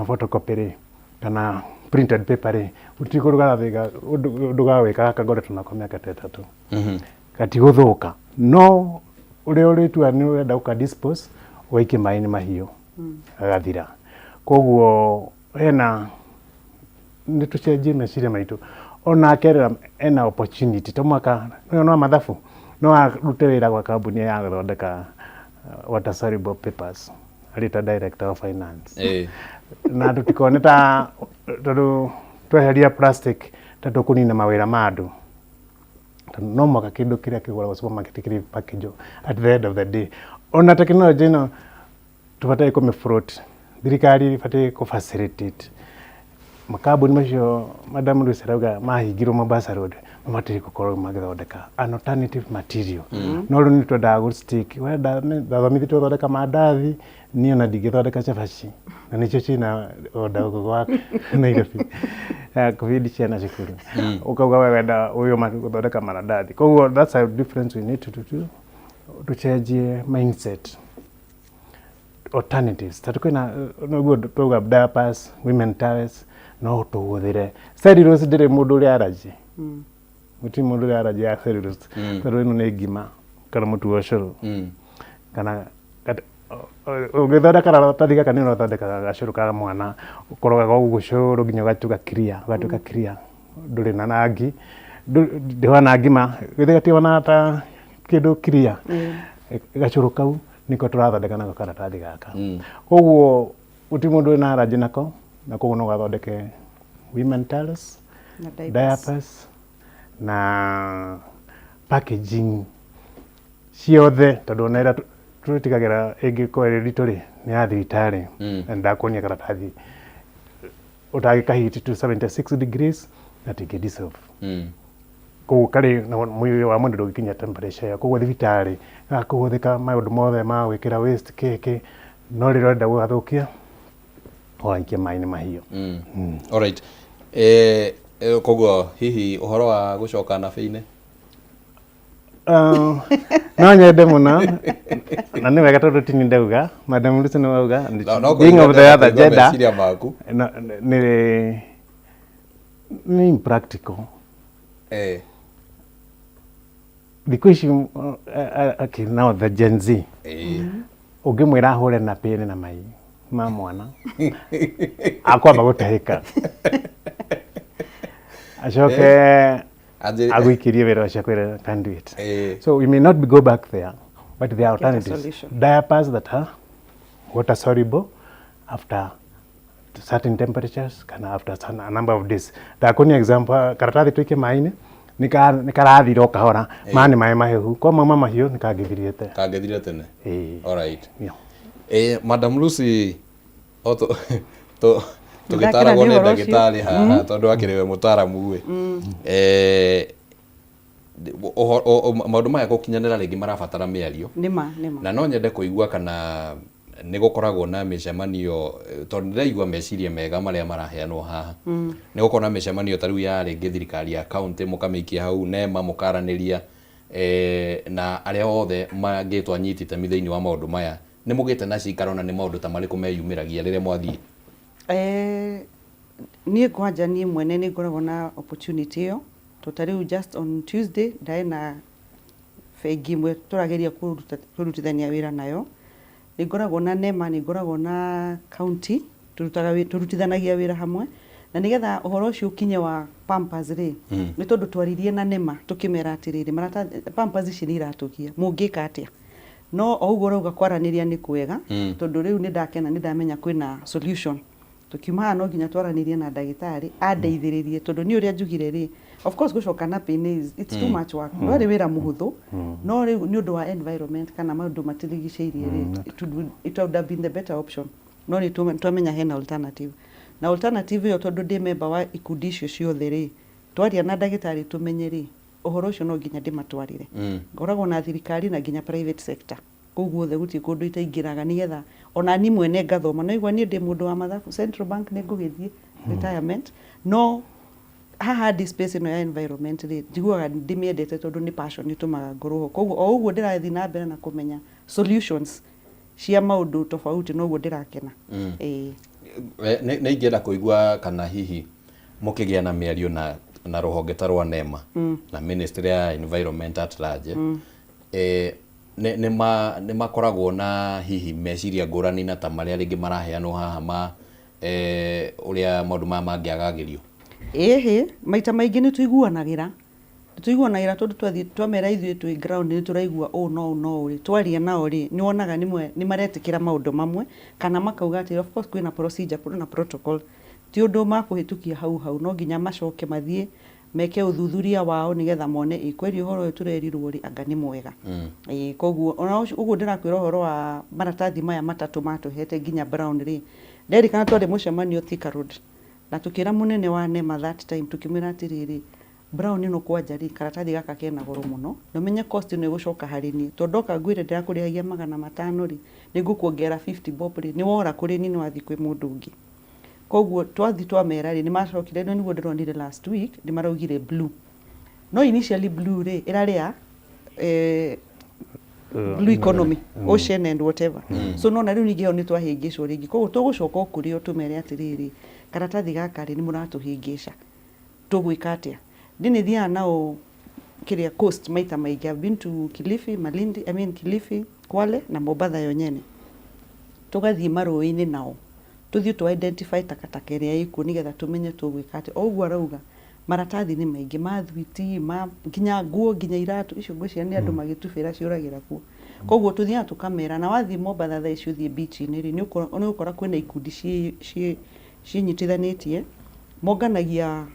photocopy rĩ kana printed paper rĩ ũtigũrũgathiga ndũgawĩka kagoretwo nako mĩaka 3 gatigũthũka no ũrĩa ũrĩtua nĩ ũrenda ũka-dispose ũgaikie maĩ-inĩ mahiũ agathira koguo hena nĩ tũcenjie meciria maitũ ona kerera ena opportunity to mwaka no mathabu no arute wĩra gwa kambuni ya gũthondeka water soluble papers arĩta director of finance na tũtikone ta tondũ tweheria plastic ta tũkũnina mawĩra ma andũ no mwaka kĩndũ kĩrĩa kĩgũragwo supermarket kĩrĩ package at the end of the day ona technology ĩno tũbataire kũmĩ-float thirikari ĩbataire kũ-facilitate makambuni macio Madam Lucy arauga mahingirwo Mombasa Road mabataire gũkorwo magĩthondeka an alternative material no rĩu nĩ twendaga gũ-stick wenda ndathomithĩtio gũthondeka mandathi niĩ ona ndingĩthondeka cabaci na nĩcio ciĩna order gũkũ gwa Nairobi kũbidi ciana cukuru ũkauga we wenda ũyũ gũthondeka mandathi koguo that's a difference we need to do tucenjie mindset alternatives tatu kwina noguo tuga diapers women towels no tuhũthĩre cellulose ndĩrĩ mũndũ ũrĩa allergy mũti mũndũ ũrĩa allergy ya cellulose tondũ ĩno nĩ ngima kana mũtu wa ũcũrũ kana ũngĩthondeka karatathi gaka nĩ ũrathondeka gacũrũ ka mwana ũkorogaga ũguo ũcũrũ nginya ũgatuĩka clear ndũrĩ na rangi ndĩhana ngima gĩthĩgatĩona ta kĩndũ clear gacũrũ kau niko tũrathondeka nako karatathi gaka koguo ũti mũndũ wĩna allergy nako na koguo no gathondeke women towels diapers na packaging ciothe tondũ ona ĩrĩa tũtigagĩra ĩngĩkorwo ĩrĩ ritũ rĩ nĩ ya thibitarĩ na ndakuonia karatathi ũtagĩkahiti to 76 degrees na tingĩ dissolve koguo karĩ mwĩrĩ wa mũndũ ndũgĩkinya temperature ĩyo koguo thibitarĩ gakũhũthĩka maũndũ mothe ma gwĩkĩra waste kĩkĩ no rĩrĩa ũrenda gũgathũkia ũgaikia maĩ-inĩ mahiũ alright koguo hihi ũhoro wa gũcoka nabĩ-inĩ no nyende mũno na nĩ wega tondũ tini ndauga Madam Lucy nĩ wauga being of the other gender nĩ impractical thikũ ici now the Gen Z ũngĩmwĩra ahũre na pĩni na mai ma mwana akwamba gũtahĩka acoke agũikĩrie wĩra ũcio kwĩra can do it so we may not go back there but there are alternatives diapers that are water soluble after certain temperatures kana after a number of days ndakuonia example karatathi twĩke maĩ-inĩ nĩ karathira o kahora ma nĩ maĩ mahehu kwa mauma mahiũ nĩ kangĩthirire tene alright Madam Lucy tũgĩtaragwo nĩ ndagĩtarĩ haha tondũ akĩrĩ we mũtaaramu maũndũ maya gũkinyanĩra rĩngĩ marabatara mĩario na no nyende kũigua kana nĩ gũkoragwo na mĩcemanio tondũ ndĩraigua meciria mega marĩa maraheanwo haha nĩ gũkorwo na mĩcemanio ta rĩu ya rĩngĩ thirikari ya kaunti mũkamĩikia hau nema mũkaranĩria na arĩa othe mangĩtwo anyiti itemi thĩinĩ wa maũndũ maya nĩ mũgĩte na cikaro na nĩ maũndũ ta marĩkũ meyumĩragia rĩrĩa mwathiĩ niĩ kwanja niĩ mwene nĩ ngoragwo na opportunity ĩyo ta rĩu just on Tuesday ndaĩ na bengi imwe tũrageria kũrutithania wĩra nayo nĩ ngoragwo na nema nĩ ngoragwo na county turutithanagia wĩra hamwe na nigetha uhoro ucio ukinye wa Pampers ri ni tondu twaririe na nema tukimera atiriri maratathi Pampers ici ni iratukia mungika atia no ougo rauga kwaraniria ni kwega tondu riu ni ndakena ni ndamenya kwina solution tukiuma no nginya twaranirie na ndagitari andeithiririe tondu ni uria njugire ri of course gucoka na pain is it's too much work no ri wira muhuthu no ri ni undu wa environment kana maundu matirigiceirie ri it would have been the better option no ni twamenya hena alternative na alternative yo tondu ndi member wa ikundi icio ciothe ri twaria na ndagitari tumenye ri uhoro ucio no nginya ndimatwarire ngoragwo na thirikari na nginya private sector koguo the guti kundu itaingiraga nigetha ona ni mwene ngathoma no igwa ni ndi mundu wa mathabu Central Bank ni ngugithie retirement no haha di space no ya environment ri njiguaga ndimiendete tondu ni passion itumaga ngoroho koguo o uguo ndirathi na mbere na kumenya solutions cia maundu tofauti no uguo ndirakena nä ingĩenda kũigua kana hihi mũkĩgĩa na mĩario na rũhonge ta rwa NEMA na Ministry ya Environment at large nĩ makoragwo na hihi meciria ngũrani na ta marĩa rĩngĩ maraheanwo haha ma ũrĩa maũndũ maya mangĩagagĩrio maita maingĩ nĩ tuiguanagira tondu twamera ithuĩ twĩ ground nĩ tũraigua no ri twaria nao ri nĩ wonaga nĩ maretikĩra maũndũ mamwe kana makauga atĩ of course kwĩna procedure na protocol ti ũndũ makũhĩtũkia hau no nginya macoke mathiĩ meke uthuthuria wao nigetha mone kweli uhoro uyu turerirwo ri anga ni mwega koguo ona uguo ndirakwira uhoro wa maratathi maya matatu matuhete nginya Brown ri nderi kana twari mucemanio Thika Road na tukira munene wa NEMA that time tukimira atiriri Brown no kwanja ri karatathi gaka kena goro muno no menye cost no igucoka harini tondoka ngwire ndirakuriagia 500 ri nigukuongera 50 bob ri ni wora kuri ni wathi kwi mundu ungi koguo twathi twamera ri ni macokire no niguo ndironire last week ni maraugire blue no initially blue ri iraria blue economy ocean and whatever so no na riu ningi ni twahingicwo ringi koguo tugucoka okurio tumere atiriri karatathi gaka ri ni muratuhingica tugwika atia ndini thia nao kiria coast maita maingi I've been to Kilifi Malindi Kilifi Kwale na Mombasa yonyene tugathie maroini nao tuthie tu identify takataka iria ikuo nigetha tumenye tugwika atia oguo arauga maratathi ni maingi mathwiti nginya nguo nginya iratu icio ngwiciria ni andu magitubira ciuragira kuo koguo tuthia tukamera na wathi Mombasa tha icio thie beach ni ri ni ukora kwina ikundi cinyitithanitie monganagia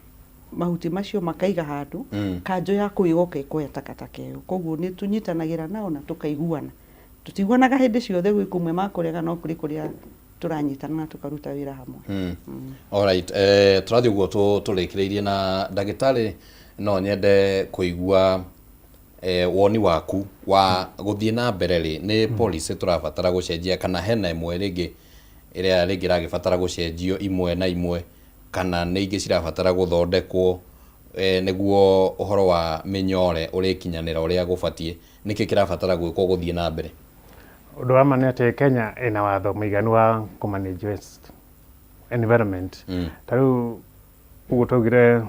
mahuti macio makaiga handu kanjo ya kuigoka ikoya takataka iyo koguo ni tunyitanagira nao na tukaiguana tutiguanaga hindi ciothe gwi kumwe makurega no kuri kuria turanyitana na tukaruta wira hamwe all right turathi uguo turekireirie na ndagitari no nyende kuigua woni waku wa guthie na mbere ri ni policy turabatara gucenjia kana hena imwe ringi iria ringi ragibatara gucenjio imwe na imwe kana nĩ ingĩ cirabatara guthondekwo nĩguo uhoro wa minyore uri kinyanira uria gubatie niki kirabatara gwikwo guthie na mbere undu wa mane ati Kenya ina watho muiganu wa manage waste environment taru uguo tugire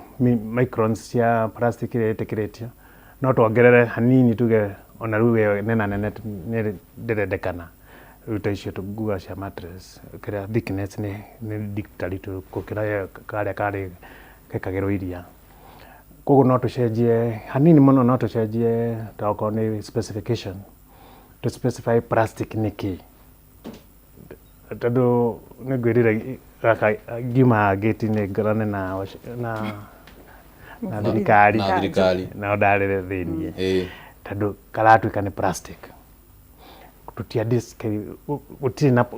microns cia plastic iria itikiritio no tuongerere hanini tuge ona ruwe nene ndirendekana ruta icio tuguga cia mattress kira thickness ni dictari tu kukira kare kekagero iria koguo no tucenjie hanini muno no tucenjie toko ni specification to specify plastic niki tado ne gwirire gaka gima gate ni grane na thirikari na odare thini tado karatu ni plastic tutia disk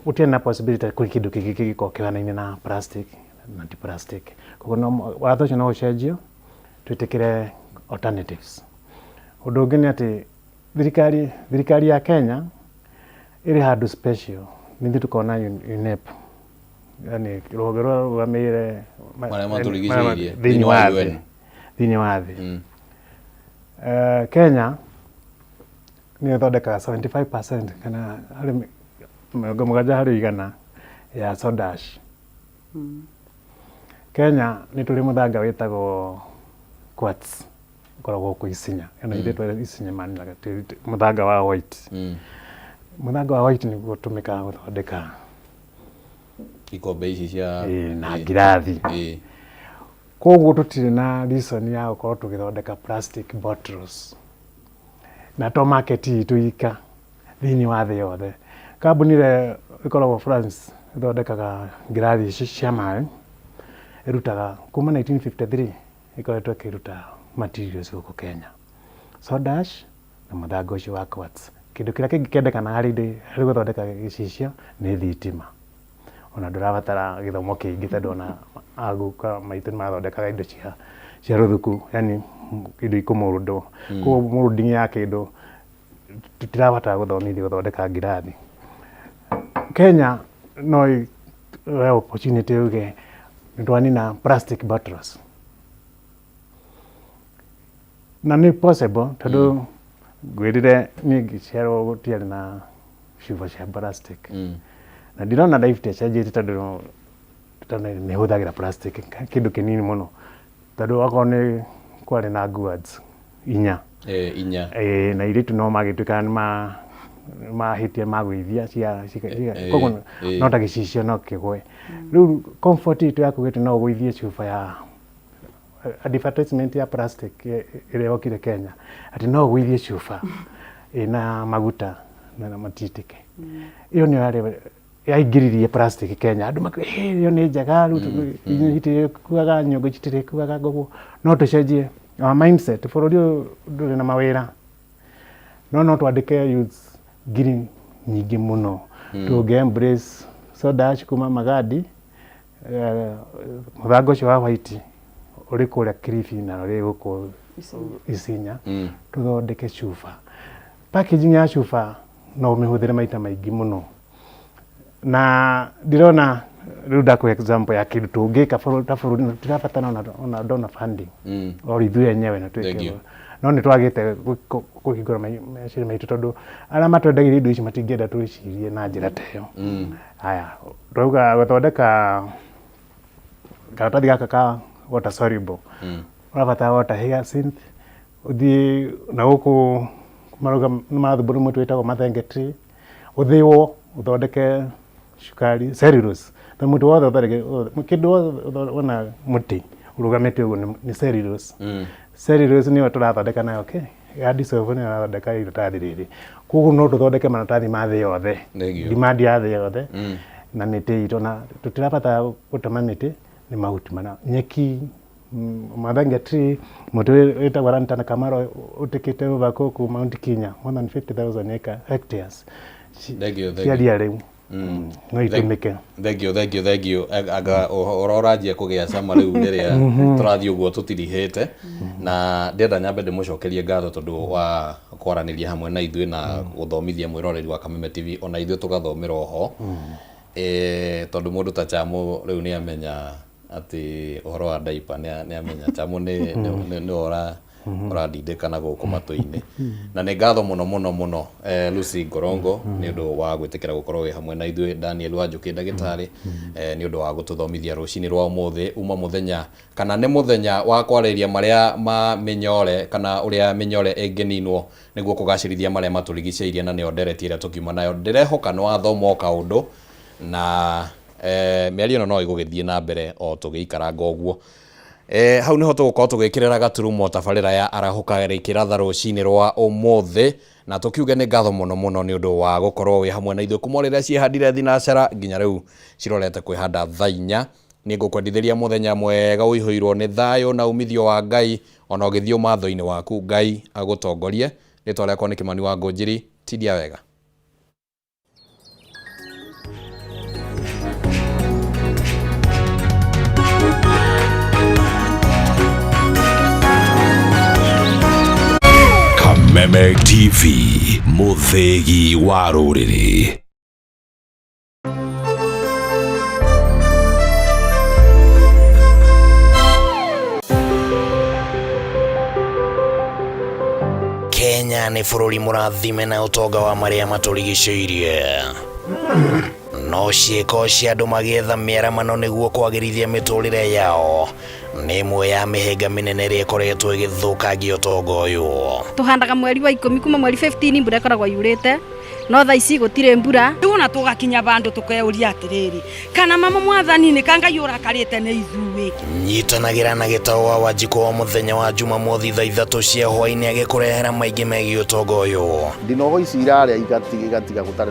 utia na possibility kwa kindu kiki ko kiwana na plastic na anti plastic koguo no watho cio no ucenjio twitikire alternatives undu ngene ati thirikari ya Kenya iri handu special nithi tukona UNEP yani rogero rwamire mara maturigiceirie thini wa thi Kenya ni thondeka 75% kana hari mugaja hari igana ya soda ash Kenya ni turi muthanga witagwo quartz koragwo ku Isinya ena ire twere Isinya maniraga muthanga wa white muthanga wa white ni gutumika guthondeka ikombe ici cia na ngirathi koguo tutire na reason ya gukorwo tugithondeka plastic bottles na to market itu ika thini wa thĩ yothe. Kambuni ĩrĩa ĩkoragwo France ĩthondekaga ngirathi ici cia maĩ ĩrutaga kuma 1953 ĩkoretwo ĩkĩruta materials gũkũ Kenya, soda ash na mũthanga ũcio wa quartz. Kĩndũ kĩrĩa kĩngĩkendekana harĩ gũthondeka gĩcicio nĩ thitima. Ona ndũrabatara gĩthomo kĩingĩ tondũ ona aguka maitũ nĩmathondekaga indo cia rũthuku, yani indo ikũmũrũndwo. Koguo molding ya kĩndũ tutirabatara gũthomithio gũthondeka ngirathi. Kenya no opportunity uge nitwanina plastic bottles. Na nĩ possible tondũ gwĩrire niĩ ngĩciarwo gũtiarĩ na ciuba cia plastic. Na ndirona life ĩcenjetie tondũ nĩ hũthagĩra plastic kĩndũ kĩnini mũno. Tondũ okorwo nĩ kwarĩ na gourds 4 na iritu no magĩtuĩka mahĩtia magũithia koguo no ta gĩcicio no kĩgwe. Rĩu comfort itũ ya kugĩte no ũgũithie cuba ya advertisement ya plastic ĩrĩa yokire Kenya atĩ no ũgũithie cuba ĩna maguta na matitĩke. Iyo nĩ yarĩ yaingĩririe plastic Kenya. Andũ makĩrĩ iyo nĩ njega rĩu itirĩ kuaga nyũngũ itirĩ kuaga ngoguo no tũcenjie our mindset. Bũrũri ũyũ ndũrĩ na mawĩra no twandĩke youth ngiri nyingĩ mũno tũngĩ embrace soda ash kuma Magadi, mũthanga ũcio wa white ũrĩ kũrĩa Kilifi na ũrĩ gũkũ Isinya, tũthondeke cuba. Packaging ya cuba no ũmĩhũthĩre maita maingĩ mũno. Na ndirona rĩu ndakũ example ya kĩndũ tũngĩka bũrũri tũrabatana ona donor funding o ithuĩ enyewe na twĩke no nĩ twagĩte kũhingũra meciria maitũ tondũ arĩa matwendagĩria indo ici matingĩenda twĩcirie na njĩra ta ĩyo. Haya, twauga gũthondeka karatathi gaka ka water soluble ũrabatara water hyacinth ũthiĩ na gũkũ marathumbũri mũtu wĩtagwo mathenge tree ũthĩo ũthondeke cukari cellulose. Ta mũtu wothe kĩndũ wothe wona mũtĩ ũrũgamĩte ũguo nĩ cellulose. Cellulose nĩyo tũrathondeka nayo ya dissolve nĩyo tũrathondeka iratathi rĩrĩ. Koguo no tũthondeke maratathi ma thĩ yothe, demand ya thĩ yothe na mĩtĩ itũ. Na tũtirabatara gũtema mĩtĩ, nĩ mahuti mana nyeki mathenge tree mũtĩ wĩtagwo lantana kamaro ũtĩkĩte ũthaka kũu Mount Kenya more than 50,000 hectares ciaria rĩu no itũmĩke. Thengio anga ũranjia kũgĩa cama rĩu rĩrĩa tũrathiĩ ũguo tũtirihĩte na ndĩenda nyambe ndĩmũcokerie ngatho tondũ wa kwaranĩria hamwe na ithuĩ na gũthomithia mwĩroreri wa Kameme TV ona ithuĩ tũgathomera oho. Tondũ mũndũ ta Chamũ rĩu nĩ amenya atĩ ũhoro wa diaper nĩ amenya. Chamũ nĩ ũrandindĩka na gũkũ matũ-inĩ na nĩ ngatho mũno Lucy Ngorongo nĩ ũndũ wa gwĩtĩkĩra gũkorwo wĩ hamwe na ithuĩ. Daniel Wanjũkĩ ndagĩtarĩ nĩ ũndũ wa gũtũthomithia rũcinĩ rwa ũmũthĩ uma mũthenya kana nĩ mũthenya wa kwarĩria marĩa ma mĩnyore kana ũrĩa mĩnyore ĩngĩninwo nĩguo kũgacĩrithia marĩa matũrigicĩirie na nĩyo ndereti ĩrĩa tũkiuma nayo. Ndĩrehoka nĩ wathoma o kaũndũ na mĩario ĩno no ĩgũgĩthiĩ na mbere o tũgĩikaranga ũguo. Hau niho tũgũkorwo tũgĩkĩrĩra gaturumo tabarĩra ya arahũka rĩkĩratha rũcinĩ rwa ũmũthĩ na tũkiuge nĩ ngatho mũno nĩ ũndũ wa gũkorwo wĩ hamwe na ithuĩ kuma rĩrĩa ciĩhandire thinacara nginya rĩu cirorete kwĩhanda thaa 4. Nĩ ngũkwendithĩria mũthenya mwega ũihũirwo nĩ thayũ na umithio wa Ngai ona ũgĩthiĩ matho-inĩ waku. Ngai agũtongorie. Rĩtwa rĩakwa nĩ Kimani wa Ngũnjiri. Tindia wega. Kameme TV, mũthĩgi wa rũrĩrĩ. Kenya nĩ bũrũri mũrathime na ũtonga wa marĩa matũrigicĩirie. No ciĩko cia andũ magĩetha mĩaramano nĩguo kwagĩrithia mĩtũrĩre yao nĩ ĩmwe ya mĩhĩnga mĩnene ĩrĩa ĩkoretwo ĩgĩthũkangia ũtonga ũyũ. Tũhandaga mweri wa 10 kuma mweri 15 mbura ĩkoragwo yurĩte no tha ici gutire mbura tuna tugakinya bandu tukeuria atiriri kana mama mwathani ni kanga yura karite ne ithuwi nyitanagira na gitao wa Wanjikũ wa muthenya wa Jumamothi thaa 3 cia hwaini agikurehera maingi megi utongo uyu ndinogo ici iraria igatiga gutare na